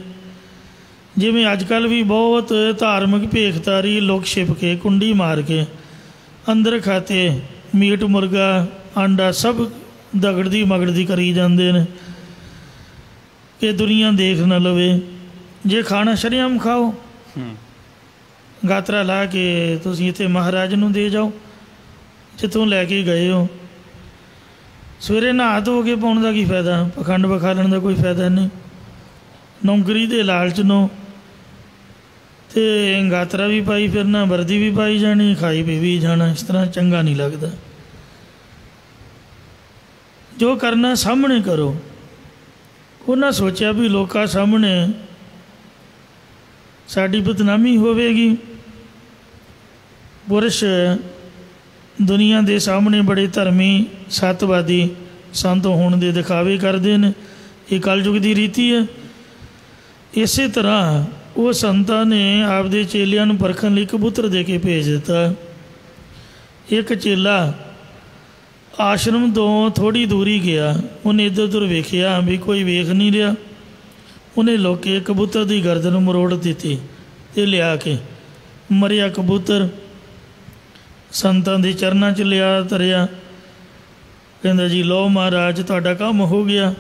ਜਿਵੇਂ ਅੱਜ ਕੱਲ੍ਹ ਵੀ ਬਹੁਤ ਧਾਰਮਿਕ ਭੇਖਤਾਰੀ ਲੋਕ ਛਿਪ ਕੇ ਕੁੰਡੀ ਮਾਰ ਕੇ ਅੰਦਰ ਖਾਤੇ ਮੀਟ ਮੁਰਗਾ ਆਂਡਾ ਸਭ ਦਗੜਦੀ ਮਗੜਦੀ ਕਰੀ ਜਾਂਦੇ ਨੇ ਕਿ ਦੁਨੀਆ ਦੇਖ ਨਾ ਲਵੇ। ਜੇ ਖਾਣਾ ਸ਼ਰੇਆਮ ਖਾਓ, ਗਾਤਰਾ ਲਾ ਕੇ ਤੁਸੀਂ ਇੱਥੇ ਮਹਾਰਾਜ ਨੂੰ ਦੇ ਜਾਓ ਜਿੱਥੋਂ ਲੈ ਕੇ ਗਏ ਹੋ। ਸਵੇਰੇ ਨਹਾ ਧੋ ਕੇ ਪਾਉਣ ਦਾ ਕੀ ਫਾਇਦਾ, ਪਖੰਡ ਵਿਖਾਲਣ ਦਾ ਕੋਈ ਫਾਇਦਾ ਨਹੀਂ। ਨੌਕਰੀ ਦੇ ਲਾਲਚ ਨੂੰ ਅਤੇ ਗਾਤਰਾ ਵੀ ਪਾਈ ਫਿਰਨਾ, ਵਰਦੀ ਵੀ ਪਾਈ ਜਾਣੀ, ਖਾਈ ਪੀ ਵੀ ਜਾਣਾ, ਇਸ ਤਰ੍ਹਾਂ ਚੰਗਾ ਨਹੀਂ ਲੱਗਦਾ। ਜੋ ਕਰਨਾ ਸਾਹਮਣੇ ਕਰੋ। ਉਹਨਾਂ ਸੋਚਿਆ ਵੀ ਲੋਕਾਂ ਸਾਹਮਣੇ ਸਾਡੀ ਬਦਨਾਮੀ ਹੋਵੇਗੀ। ਪੁਰਸ਼ ਦੁਨੀਆ ਦੇ ਸਾਹਮਣੇ ਬੜੇ ਧਰਮੀ ਸੱਤਵਾਦੀ ਸੰਤ ਹੋਣ ਦੇ ਦਿਖਾਵੇ ਕਰਦੇ ਨੇ, ਇਹ ਕਲਯੁਗ ਦੀ ਰੀਤੀ ਹੈ। ਇਸੇ ਤਰ੍ਹਾਂ ਉਹ ਸੰਤਾਂ ਨੇ ਆਪਦੇ ਚੇਲਿਆਂ ਨੂੰ ਪਰਖਣ ਲਈ ਕਬੂਤਰ ਦੇ ਕੇ ਭੇਜ ਦਿੱਤਾ। ਇੱਕ ਚੇਲਾ ਆਸ਼ਰਮ ਤੋਂ ਥੋੜ੍ਹੀ ਦੂਰੀ ਗਿਆ, ਉਹਨੇ ਇੱਧਰ ਉੱਧਰ ਵੇਖਿਆ ਵੀ ਕੋਈ ਵੇਖ ਨਹੀਂ ਰਿਹਾ। ਉਹਨੇ ਲੁੱਕ ਕੇ ਕਬੂਤਰ ਦੀ ਗਰਦਨ ਮਰੋੜ ਦਿੱਤੀ ਅਤੇ ਲਿਆ ਕੇ ਮਰਿਆ ਕਬੂਤਰ ਸੰਤਾਂ ਦੇ ਚਰਨਾਂ 'ਚ ਲਿਆ ਧਰਿਆ। ਕਹਿੰਦਾ ਜੀ ਲਓ ਮਹਾਰਾਜ, ਤੁਹਾਡਾ ਕੰਮ ਹੋ ਗਿਆ।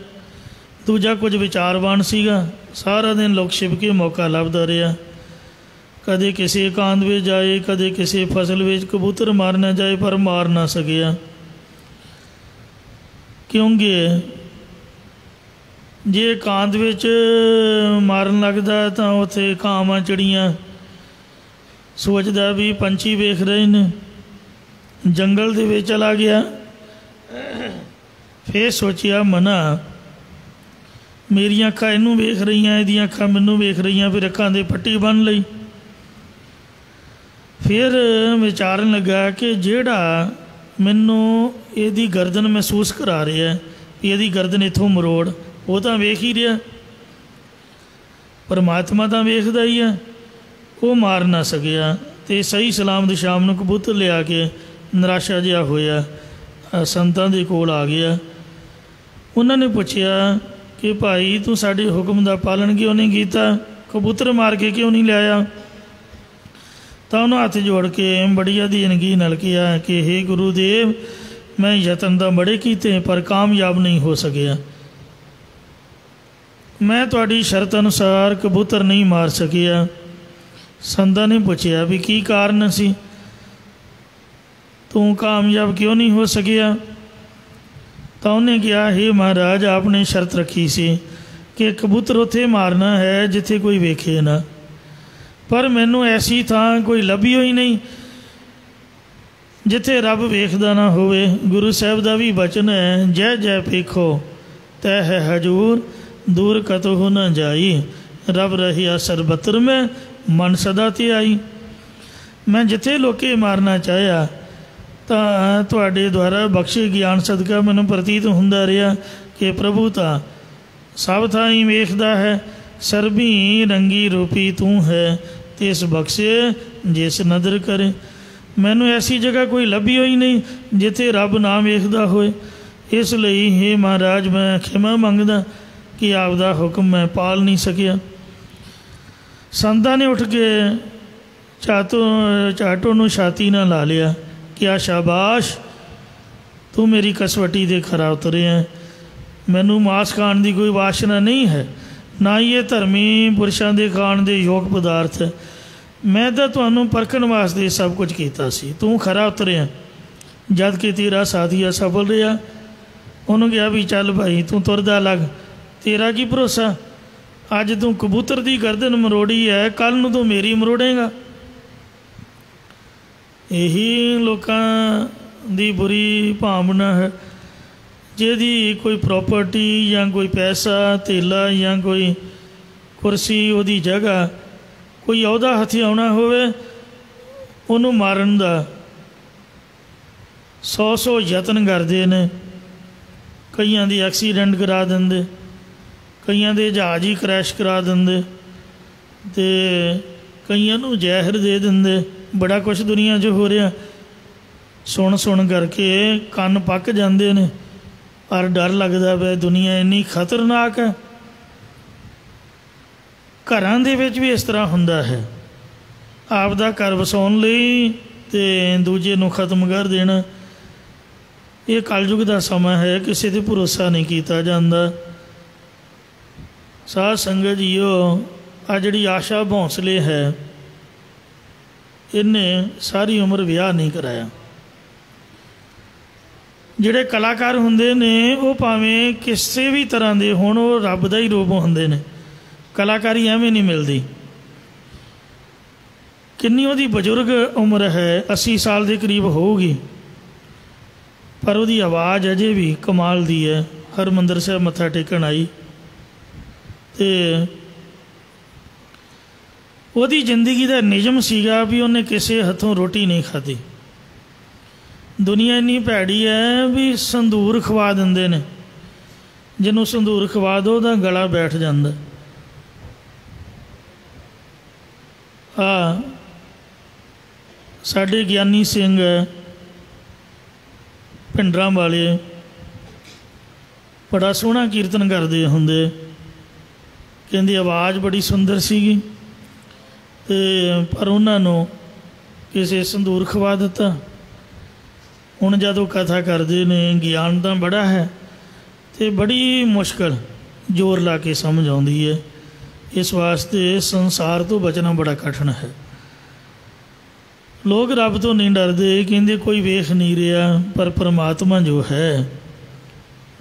ਦੂਜਾ ਕੁਝ ਵਿਚਾਰਵਾਨ ਸੀਗਾ, ਸਾਰਾ ਦਿਨ ਲੁਕ ਛਿਪ ਕੇ ਮੌਕਾ ਲੱਭਦਾ ਰਿਹਾ। ਕਦੇ ਕਿਸੇ ਕਾਂਦ ਵਿੱਚ ਜਾਏ, ਕਦੇ ਕਿਸੇ ਫਸਲ ਵਿੱਚ ਕਬੂਤਰ ਮਾਰਨਾ ਜਾਏ, ਪਰ ਮਾਰ ਨਾ ਸਕਿਆ। ਕਿਉਂਕਿ ਜੇ ਕਾਂਦ ਵਿੱਚ ਮਾਰਨ ਲੱਗਦਾ ਤਾਂ ਉੱਥੇ ਕਾਵਾਂ ਚਿੜੀਆਂ ਸੋਚਦਾ ਵੀ ਪੰਛੀ ਵੇਖ ਰਹੇ ਨੇ। ਜੰਗਲ ਦੇ ਵਿੱਚ ਚਲਾ ਗਿਆ, ਫਿਰ ਸੋਚਿਆ ਮਨਾ ਮੇਰੀਆਂ ਅੱਖਾਂ ਇਹਨੂੰ ਵੇਖ ਰਹੀਆਂ, ਇਹਦੀਆਂ ਅੱਖਾਂ ਮੈਨੂੰ ਵੇਖ ਰਹੀਆਂ, ਫਿਰ ਅੱਖਾਂ ਦੇ ਪੱਟੀ ਬੰਨ੍ਹ ਲਈ। ਫਿਰ ਵਿਚਾਰਨ ਲੱਗਾ ਕਿ ਜਿਹੜਾ ਮੈਨੂੰ ਇਹਦੀ ਗਰਦਨ ਮਹਿਸੂਸ ਕਰਾ ਰਿਹਾ ਵੀ ਇਹਦੀ ਗਰਦਨ ਇੱਥੋਂ ਮਰੋੜ, ਉਹ ਤਾਂ ਵੇਖ ਹੀ ਰਿਹਾ, ਪਰਮਾਤਮਾ ਤਾਂ ਵੇਖਦਾ ਹੀ ਹੈ। ਉਹ ਮਾਰ ਨਾ ਸਕਿਆ ਅਤੇ ਸਹੀ ਸਲਾਮਤ ਸ਼ਾਮ ਨੂੰ ਕਬੂਤਰ ਲਿਆ ਕੇ ਨਿਰਾਸ਼ਾ ਜਿਹਾ ਹੋਇਆ ਸੰਤਾਂ ਦੇ ਕੋਲ ਆ ਗਿਆ। ਉਹਨਾਂ ਨੇ ਪੁੱਛਿਆ ਕਿ ਭਾਈ ਤੂੰ ਸਾਡੇ ਹੁਕਮ ਦਾ ਪਾਲਣ ਕਿਉਂ ਨਹੀਂ ਕੀਤਾ, ਕਬੂਤਰ ਮਾਰ ਕੇ ਕਿਉਂ ਨਹੀਂ ਲਿਆਇਆ? ਤਾਂ ਉਹਨੂੰ ਹੱਥ ਜੋੜ ਕੇ ਬੜੀ ਅਧੀਨਗੀ ਨਾਲ ਕਿਹਾ ਕਿ ਹੇ ਗੁਰੂਦੇਵ, ਮੈਂ ਯਤਨ ਤਾਂ ਬੜੇ ਕੀਤੇ ਪਰ ਕਾਮਯਾਬ ਨਹੀਂ ਹੋ ਸਕਿਆ। ਮੈਂ ਤੁਹਾਡੀ ਸ਼ਰਤ ਅਨੁਸਾਰ ਕਬੂਤਰ ਨਹੀਂ ਮਾਰ ਸਕਿਆ। ਸੰਤਾਂ ਨੇ ਪੁੱਛਿਆ ਵੀ ਕੀ ਕਾਰਨ ਸੀ, ਤੂੰ ਕਾਮਯਾਬ ਕਿਉਂ ਨਹੀਂ ਹੋ ਸਕਿਆ? ਤਾਂ ਉਹਨੇ ਕਿਹਾ, ਹੇ ਮਹਾਰਾਜ, ਆਪ ਨੇ ਸ਼ਰਤ ਰੱਖੀ ਸੀ ਕਿ ਕਬੂਤਰ ਉੱਥੇ ਮਾਰਨਾ ਹੈ ਜਿੱਥੇ ਕੋਈ ਵੇਖੇ ਨਾ, ਪਰ ਮੈਨੂੰ ਐਸੀ ਥਾਂ ਕੋਈ ਲੱਭੀ ਹੋਈ ਨਹੀਂ ਜਿੱਥੇ ਰੱਬ ਵੇਖਦਾ ਨਾ ਹੋਵੇ। ਗੁਰੂ ਸਾਹਿਬ ਦਾ ਵੀ ਬਚਨ ਹੈ, ਜੈ ਜੈ ਪੇਖੋ ਤੈ ਹੈ ਹਜੂਰ, ਦੂਰ ਕਤਹੁ ਨਾ ਜਾਈ, ਰੱਬ ਰਹਿਆ ਸਰਬਤਰ ਮੈਂ ਮਨ ਸਦਾ ਤੇ ਆਈ। ਮੈਂ ਜਿੱਥੇ ਲੋਕੇ ਮਾਰਨਾ ਚਾਹਿਆ ਤਾਂ ਤੁਹਾਡੇ ਦੁਆਰਾ ਬਖਸ਼ੇ ਗਿਆਨ ਸਦਕਾ ਮੈਨੂੰ ਪ੍ਰਤੀਤ ਹੁੰਦਾ ਰਿਹਾ ਕਿ ਪ੍ਰਭੂ ਤਾਂ ਸਭ ਥਾਂ ਹੀ ਵੇਖਦਾ ਹੈ। ਸਰਬੀ ਰੰਗੀ ਰੂਪੀ ਤੂੰ ਹੈ, ਤਿਸ ਬਖਸ਼ੇ ਜਿਸ ਨਦਰ ਕਰੇ। ਮੈਨੂੰ ਐਸੀ ਜਗ੍ਹਾ ਕੋਈ ਲੱਭੀ ਹੋਈ ਨਹੀਂ ਜਿੱਥੇ ਰੱਬ ਨਾ ਵੇਖਦਾ ਹੋਏ। ਇਸ ਲਈ ਹੇ ਮਹਾਰਾਜ, ਮੈਂ ਖਿਮਾ ਮੰਗਦਾ ਕਿ ਆਪ ਦਾ ਹੁਕਮ ਮੈਂ ਪਾਲ ਨਹੀਂ ਸਕਿਆ। ਸੰਤਾਂ ਨੇ ਉੱਠ ਕੇ ਚਾਟੋ ਨੂੰ ਛਾਤੀ ਨਾਲ ਲਾ ਲਿਆ ਕਿ ਆ ਸ਼ਾਬਾਸ਼, ਤੂੰ ਮੇਰੀ ਕਸਵੱਟੀ ਦੇ ਖਰਾ ਉਤਰਿਆ। ਮੈਨੂੰ ਮਾਸ ਖਾਣ ਦੀ ਕੋਈ ਵਾਸ਼ਨਾ ਨਹੀਂ ਹੈ, ਨਾ ਹੀ ਇਹ ਧਰਮੀ ਪੁਰਸ਼ਾਂ ਦੇ ਖਾਣ ਦੇ ਯੋਗ ਪਦਾਰਥ ਹੈ। ਮੈਂ ਤਾਂ ਤੁਹਾਨੂੰ ਪਰਖਣ ਵਾਸਤੇ ਸਭ ਕੁਝ ਕੀਤਾ ਸੀ, ਤੂੰ ਖਰਾ ਉਤਰਿਆ। ਜਦ ਕਿ ਤੇਰਾ ਸਾਥੀ ਅਸਫਲ ਰਿਹਾ। ਉਹਨੂੰ ਕਿਹਾ ਵੀ ਚੱਲ ਭਾਈ ਤੂੰ ਤੁਰਦਾ ਲੱਗ, ਤੇਰਾ ਕੀ ਭਰੋਸਾ, ਅੱਜ ਤੂੰ ਕਬੂਤਰ ਦੀ ਗਰਦਨ ਮਰੋੜੀ ਹੈ, ਕੱਲ੍ਹ ਨੂੰ ਤੂੰ ਮੇਰੀ ਮਰੋੜੇਗਾ। ਇਹੀ ਲੋਕਾਂ ਦੀ ਬੁਰੀ ਭਾਵਨਾ ਹੈ। ਜਿਹਦੀ ਕੋਈ ਪ੍ਰੋਪਰਟੀ ਜਾਂ ਕੋਈ ਪੈਸਾ ਧੇਲਾ ਜਾਂ ਕੋਈ ਕੁਰਸੀ, ਉਹਦੀ ਜਗ੍ਹਾ, ਕੋਈ ਅਹੁਦਾ ਹੱਥੀਂ ਆਉਣਾ ਹੋਵੇ, ਉਹਨੂੰ ਮਾਰਨ ਦਾ 100 ਯਤਨ ਕਰਦੇ ਨੇ। ਕਈਆਂ ਦੀ ਐਕਸੀਡੈਂਟ ਕਰਾ ਦਿੰਦੇ, ਕਈਆਂ ਦੇ ਜਹਾਜ਼ ਹੀ ਕਰੈਸ਼ ਕਰਾ ਦਿੰਦੇ, ਅਤੇ ਕਈਆਂ ਨੂੰ ਜ਼ਹਿਰ ਦੇ ਦਿੰਦੇ। ਬੜਾ ਕੁਛ ਦੁਨੀਆ 'ਚ ਹੋ ਰਿਹਾ। ਸੁਣ ਕਰਕੇ ਕੰਨ ਪੱਕ ਜਾਂਦੇ ਨੇ। ਪਰ ਡਰ ਲੱਗਦਾ ਪਿਆ, ਦੁਨੀਆ ਇੰਨੀ ਖਤਰਨਾਕ ਹੈ। ਘਰਾਂ ਦੇ ਵਿੱਚ ਵੀ ਇਸ ਤਰ੍ਹਾਂ ਹੁੰਦਾ ਹੈ। ਆਪ ਦਾ ਘਰ ਵਸਾਉਣ ਲਈ ਅਤੇ ਦੂਜੇ ਨੂੰ ਖਤਮ ਕਰ ਦੇਣਾ। ਇਹ ਕਲਯੁਗ ਦਾ ਸਮਾਂ ਹੈ, ਕਿਸੇ 'ਤੇ ਭਰੋਸਾ ਨਹੀਂ ਕੀਤਾ ਜਾਂਦਾ। ਸਾਧ ਸੰਗਤ ਜੀਓ, ਆ ਜਿਹੜੀ ਆਸ਼ਾ ਭੌਂਸਲੇ ਹੈ, ਇਹਨੇ ਸਾਰੀ ਉਮਰ ਵਿਆਹ ਨਹੀਂ ਕਰਾਇਆ। ਜਿਹੜੇ ਕਲਾਕਾਰ ਹੁੰਦੇ ਨੇ, ਉਹ ਭਾਵੇਂ ਕਿਸੇ ਵੀ ਤਰ੍ਹਾਂ ਦੇ ਹੋਣ, ਉਹ ਰੱਬ ਦਾ ਹੀ ਰੂਪ ਹੁੰਦੇ ਨੇ। ਕਲਾਕਾਰੀ ਐਵੇਂ ਨਹੀਂ ਮਿਲਦੀ। ਕਿੰਨੀ ਉਹਦੀ ਬਜ਼ੁਰਗ ਉਮਰ ਹੈ, 80 ਸਾਲ ਦੇ ਕਰੀਬ ਹੋਊਗੀ, ਪਰ ਉਹਦੀ ਆਵਾਜ਼ ਅਜੇ ਵੀ ਕਮਾਲ ਦੀ ਹੈ। ਹਰਿਮੰਦਰ ਸਾਹਿਬ ਮੱਥਾ ਟੇਕਣ ਆਈ, ਅਤੇ ਉਹਦੀ ਜ਼ਿੰਦਗੀ ਦਾ ਨਿਯਮ ਸੀਗਾ ਵੀ ਉਹਨੇ ਕਿਸੇ ਹੱਥੋਂ ਰੋਟੀ ਨਹੀਂ ਖਾਧੀ। ਦੁਨੀਆ ਇੰਨੀ ਭੈੜੀ ਹੈ ਵੀ ਸੰਧੂਰ ਖਵਾ ਦਿੰਦੇ ਨੇ। ਜਿਹਨੂੰ ਸੰਧੂਰ ਖਵਾ ਦਿਓ ਉਹਦਾ ਗਲਾ ਬੈਠ ਜਾਂਦਾ। ਸਾਡੇ ਗਿਆਨੀ ਸਿੰਘ ਭਿੰਡਰਾਂ ਵਾਲੇ ਬੜਾ ਸੋਹਣਾ ਕੀਰਤਨ ਕਰਦੇ ਹੁੰਦੇ। ਕਹਿੰਦੀ ਆਵਾਜ਼ ਬੜੀ ਸੁੰਦਰ ਸੀਗੀ, ਅਤੇ ਪਰ ਉਹਨਾਂ ਨੂੰ ਕਿਸੇ ਸੰਧੂਰ ਖਵਾ ਦਿੱਤਾ। ਹੁਣ ਜਦੋਂ ਕਥਾ ਕਰਦੇ ਨੇ, ਗਿਆਨ ਤਾਂ ਬੜਾ ਹੈ ਅਤੇ ਬੜੀ ਮੁਸ਼ਕਿਲ ਜ਼ੋਰ ਲਾ ਕੇ ਸਮਝ ਆਉਂਦੀ ਹੈ। ਇਸ ਵਾਸਤੇ ਸੰਸਾਰ ਤੋਂ ਬਚਣਾ ਬੜਾ ਕਠਿਨ ਹੈ। ਲੋਕ ਰੱਬ ਤੋਂ ਨਹੀਂ ਡਰਦੇ, ਕਹਿੰਦੇ ਕੋਈ ਵੇਖ ਨਹੀਂ ਰਿਹਾ, ਪਰ ਪਰਮਾਤਮਾ ਜੋ ਹੈ,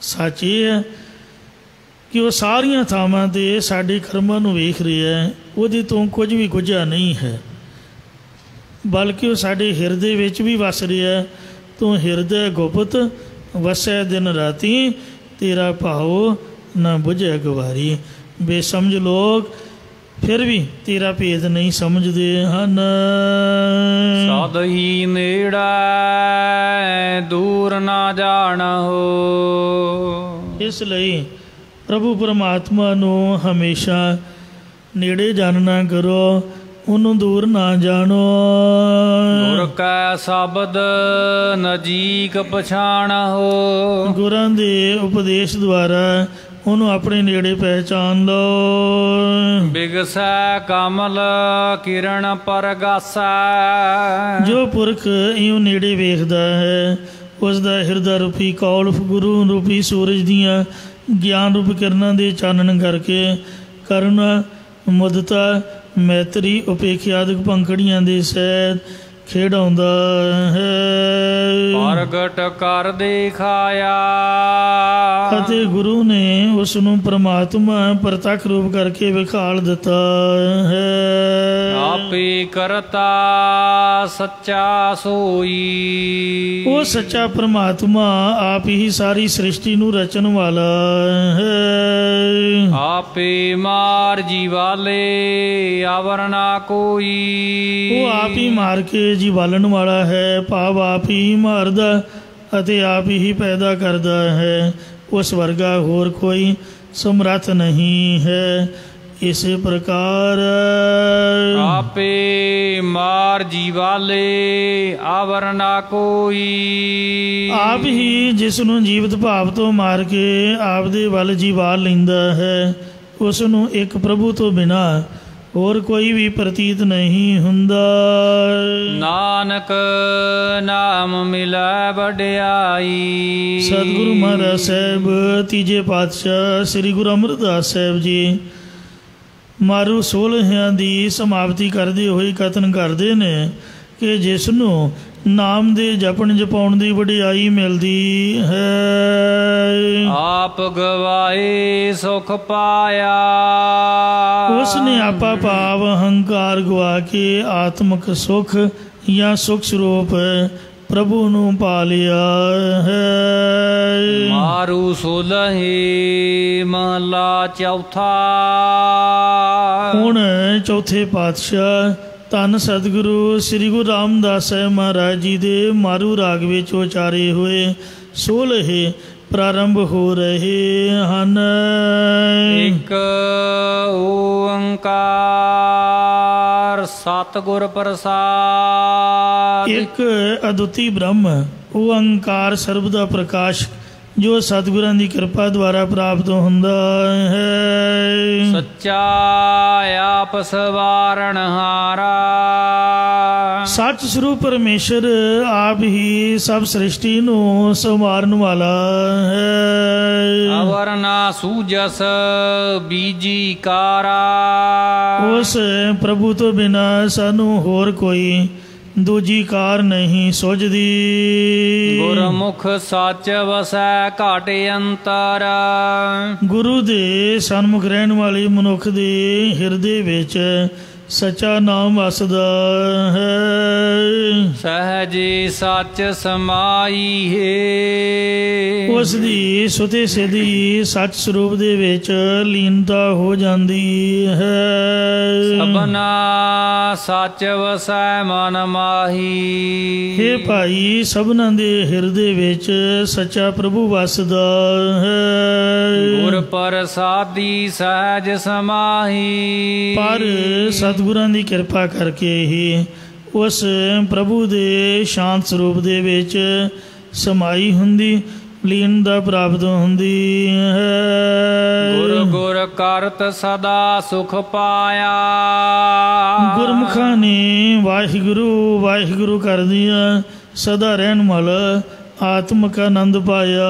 ਸੱਚ ਇਹ ਹੈ ਕਿ ਉਹ ਸਾਰੀਆਂ ਥਾਵਾਂ 'ਤੇ ਸਾਡੇ ਕਰਮਾਂ ਨੂੰ ਵੇਖ ਰਿਹਾ। ਉਹਦੇ ਤੋਂ ਕੁਝ ਵੀ ਗੁੱਝਾ ਨਹੀਂ ਹੈ, ਬਲਕਿ ਉਹ ਸਾਡੇ ਹਿਰਦੇ ਵਿੱਚ ਵੀ ਵਸ ਰਿਹਾ। ਤੂੰ ਹਿਰਦੈ ਗੁਪਤ ਵਸੈ ਦਿਨ ਰਾਤੀ, ਤੇਰਾ ਭਾਉ ਨਾ ਬੁਝੈ ਗਵਾਰੀ। ਬੇਸਮਝ ਲੋਕ ਫਿਰ ਵੀ ਤੇਰਾ ਭੇਦ ਨਹੀਂ ਸਮਝਦੇ ਹਨ। ਸਦ ਹੀ ਨੇੜਾ ਦੂਰ ਨਾ ਜਾਣਹੁ। ਇਸ ਲਈ ਪ੍ਰਭੂ ਪਰਮਾਤਮਾ ਨੂੰ ਹਮੇਸ਼ਾ ਨੇੜੇ ਜਾਣਨਾ ਕਰੋ, ਉਹਨੂੰ ਦੂਰ ਨਾ ਜਾਣੋ। ਗੁਰ ਕੈ ਸ਼ਬਦ ਨਜੀਕ ਪਛਾਣਹੁ। ਗੁਰਾਂ ਦੇ ਉਪਦੇਸ਼ ਦੁਆਰਾ ਉਹਨੂੰ ਆਪਣੇ ਨੇੜੇ ਪਹਿਚਾਣ ਲਓ। ਬਿਗਸੈ ਕਮਲ ਕਿਰਨ ਪਰਗਾਸੈ। ਜੋ ਪੁਰਖ ਇਉਂ ਨੇੜੇ ਵੇਖਦਾ ਹੈ, ਉਸ ਦਾ ਹਿਰਦਾ ਰੂਪੀ ਕੌਲਫ ਗੁਰੂ ਰੂਪੀ ਸੂਰਜ ਦੀਆਂ ਗਿਆਨ ਰੂਪ ਕਿਰਨਾਂ ਦੇ ਚਾਨਣ ਕਰਕੇ ਕਰੁਣਾ, ਮੁਦਤਾ, ਮੈਤਰੀ, ਉਪੇਖਿਆ ਆਦਿਕ ਪੰਖੜੀਆਂ ਦੇ ਸਹਿਤ ਖੇਡਾਉਂਦਾ ਹੈ। ਪ੍ਰਗਟ ਕਰ ਦਿਖਾਇਆ। ਅਤੇ ਗੁਰੂ ਨੇ ਉਸ ਨੂੰ ਪਰਮਾਤਮਾ ਪ੍ਰਤੱਖ ਰੂਪ ਕਰਕੇ ਵਿਖਾਲ ਦਿੱਤਾ ਹੈ। ਆਪੇ ਕਰਤਾ ਸੱਚਾ ਸੋਈ। ਉਹ ਸੱਚਾ ਪਰਮਾਤਮਾ ਆਪ ਹੀ ਸਾਰੀ ਸ੍ਰਿਸ਼ਟੀ ਨੂੰ ਰਚਣ ਵਾਲਾ ਹੈ। ਆਪੇ ਮਾਰ ਜੀਵਾਲੇ ਆਵਰ ਨਾ ਕੋਈ। ਉਹ ਆਪ ਹੀ ਮਾਰ ਕੇ ਜੀਵਾਲਣ ਵਾਲਾ ਹੈ, ਭਾਵ ਆਪ ਹੀ ਮਾਰਦਾ ਅਤੇ ਆਪ ਹੀ ਪੈਦਾ ਕਰਦਾ ਹੈ। ਉਸ ਵਰਗਾ ਹੋਰ ਕੋਈ ਸਮਰੱਥ ਨਹੀਂ ਹੈ। ਇਸੇ ਪ੍ਰਕਾਰ ਆਪੇ ਮਾਰ ਜੀਵਾਲੇ ਆਵਰ ਨਾ ਕੋਈ। ਆਪ ਹੀ ਜਿਸ ਨੂੰ ਜੀਵਤ ਭਾਵ ਤੋਂ ਮਾਰ ਕੇ ਆਪ ਦੇ ਵੱਲ ਜੀਵਾ ਲੈਂਦਾ ਹੈ, ਉਸ ਨੂੰ ਇੱਕ ਪ੍ਰਭੂ ਤੋਂ ਬਿਨਾਂ ਹੋਰ ਕੋਈ ਵੀ ਪ੍ਰਤੀਤ ਨਹੀਂ ਹੁੰਦਾ। ਨਾਨਕ ਨਾਮ ਮਿਲੈ ਵਡਿਆਈ। ਸਤਿਗੁਰੂ ਮਹਾਰਾਜ ਸਾਹਿਬ ਤੀਜੇ ਪਾਤਸ਼ਾਹ ਸ੍ਰੀ ਗੁਰੂ ਅਮਰਦਾਸ ਸਾਹਿਬ ਜੀ ਮਾਰੂ 16 ਦੀ ਸਮਾਪਤੀ ਕਰਦੇ ਹੋਏ ਕਥਨ ਕਰਦੇ ਨੇ ਕਿ ਜਿਸ ਨੂੰ ਨਾਮ ਦੇ ਜਪਣ ਜਪਾਉਣ ਦੀ ਵਡਿਆਈ ਮਿਲਦੀ ਹੈ, ਆਪ ਗਵਾਏ ਸੁਖ ਪਾਇਆ। ਉਸ ਨੇ ਆਪਾ ਭਾਵ ਅਹੰਕਾਰ ਗਵਾ ਕੇ ਆਤਮਕ ਸੁਖ ਜਾਂ ਸੁਖ ਸਰੂਪ ਪ੍ਰਭੂ ਨੂੰ ਪਾ ਲਿਆ ਹੈ। ਮਾਰੂ ਸੁਲਹੀ ਮਹਲਾ ਚੌਥਾ। ਹੁਣ ਚੌਥੇ ਪਾਤਸ਼ਾਹ ਧੰਨ ਸਤਿਗੁਰੂ ਸ੍ਰੀ ਗੁਰੂ ਰਾਮਦਾਸ ਸਾਹਿਬ ਮਹਾਰਾਜ ਜੀ ਦੇ ਮਾਰੂ ਰਾਗ ਵਿੱਚ ਉਚਾਰੇ ਹੋਏ ਸੋਲ੍ਹੇ ਪ੍ਰਾਰੰਭ ਹੋ ਰਹੇ ਹਨ। ਇੱਕ ਓੰਕਾਰ ਸਤਿਗੁਰ ਪ੍ਰਸਾਦ। ਇੱਕ ਅਦੁੱਤੀ ਬ੍ਰਹਮ ਓੰਕਾਰ ਸਰਬ ਦਾ ਪ੍ਰਕਾਸ਼ ਜੋ ਸਤਿਗੁਰਾਂ ਦੀ ਕਿਰਪਾ ਦੁਆਰਾ ਪ੍ਰਾਪਤ ਹੁੰਦਾ ਹੈ। ਸੱਚਾ ਆਪ ਸਵਾਰਨਹਾਰਾ। ਸੱਚ ਸਰੂਪ ਪਰਮੇਸ਼ਰ ਆਪ ਹੀ ਸਭ ਸ੍ਰਿਸ਼ਟੀ ਨੂੰ ਸੰਵਾਰਨ ਵਾਲਾ ਹੈ। ਅਵਰ ਨਾ ਸੂਜਸ ਬੀਜੀ ਕਾਰਾ। ਉਸ ਪ੍ਰਭੂ ਤੋਂ ਬਿਨਾ ਸਾਨੂੰ ਹੋਰ ਕੋਈ ਦੂਜੀ ਕਾਰ ਨਹੀਂ ਸੁਝਦੀ। ਗੁਰਮੁਖ ਸੱਚ ਵਸੈ ਘਟ ਅੰਤਰ। ਗੁਰੂ ਦੇ ਸਨਮੁਖ ਰਹਿਣ ਵਾਲੇ ਮਨੁੱਖ ਦੇ ਹਿਰਦੇ ਵਿੱਚ ਸੱਚਾ ਨਾਮ ਵਸਦਾ ਹੈ। ਸਹਜੀ ਸੱਚ ਸਮਾਈ ਹੈ। ਉਸ ਦੀ ਸੁਤੇ ਸਿੱਧੀ ਸੱਚ ਸਰੂਪ ਦੇ ਵਿੱਚ ਲੀਨਤਾ ਹੋ ਜਾਂਦੀ ਹੈ। ਸਭਨਾ ਸੱਚ ਵਸੈ ਮਨ ਮਾਹੀ। ਹੇ ਭਾਈ ਸਭਨਾਂ ਦੇ ਹਿਰਦੇ ਵਿੱਚ ਸੱਚਾ ਪ੍ਰਭੂ ਵਸਦਾ ਹੈ। ਗੁਰ ਪ੍ਰਸਾਦੀ ਸਹਿਜ ਸਮਾਹੀ। ਪਰ ਸਤਿਗੁਰਾਂ ਦੀ ਕਿਰਪਾ ਕਰਕੇ ਹੀ ਉਸ ਪ੍ਰਭੂ ਦੇ ਸ਼ਾਂਤ ਸਰੂਪ ਦੇ ਵਿੱਚ ਸਮਾਈ ਹੁੰਦੀ ਲੀਨਤਾ ਪ੍ਰਾਪਤ ਹੁੰਦੀ ਹੈ। ਗੁਰ ਗੁਰ ਕਰਤ ਸਦਾ ਸੁਖ ਪਾਇਆ। ਗੁਰਮੁਖਾਂ ਨੇ ਵਾਹਿਗੁਰੂ ਵਾਹਿਗੁਰੂ ਕਰਦਿਆਂ ਸਦਾ ਰਹਿਣ ਵਾਲਾ ਆਤਮਿਕ ਆਨੰਦ ਪਾਇਆ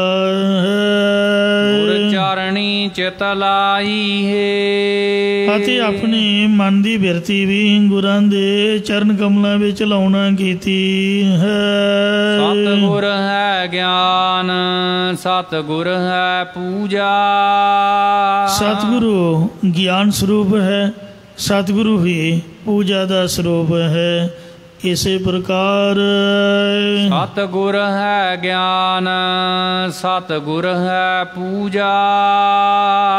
ਹੈ। ਗੁਰ ਚਾਰਣੀ ਚਿਤ ਲਾਈ ਹੈ। ਅਤੇ ਆਪਣੇ ਮਨ ਦੀ ਬਿਰਤੀ ਵੀ ਗੁਰਾਂ ਦੇ ਚਰਨ ਕਮਲਾਂ ਵਿੱਚ ਲਾਉਣਾ ਕੀਤੀ ਹੈ। ਸਤਿਗੁਰ ਹੈ ਗਿਆਨ ਸਤਿਗੁਰ ਹੈ ਪੂਜਾ। ਸਤਿਗੁਰੂ ਗਿਆਨ ਸਰੂਪ ਹੈ। ਸਤਿਗੁਰੂ ਹੀ ਪੂਜਾ ਦਾ ਸਰੂਪ ਹੈ। ਇਸੇ ਪ੍ਰਕਾਰ ਸਤਿਗੁਰ ਹੈ ਗਿਆਨ ਸਤਿਗੁਰ ਹੈ ਪੂਜਾ।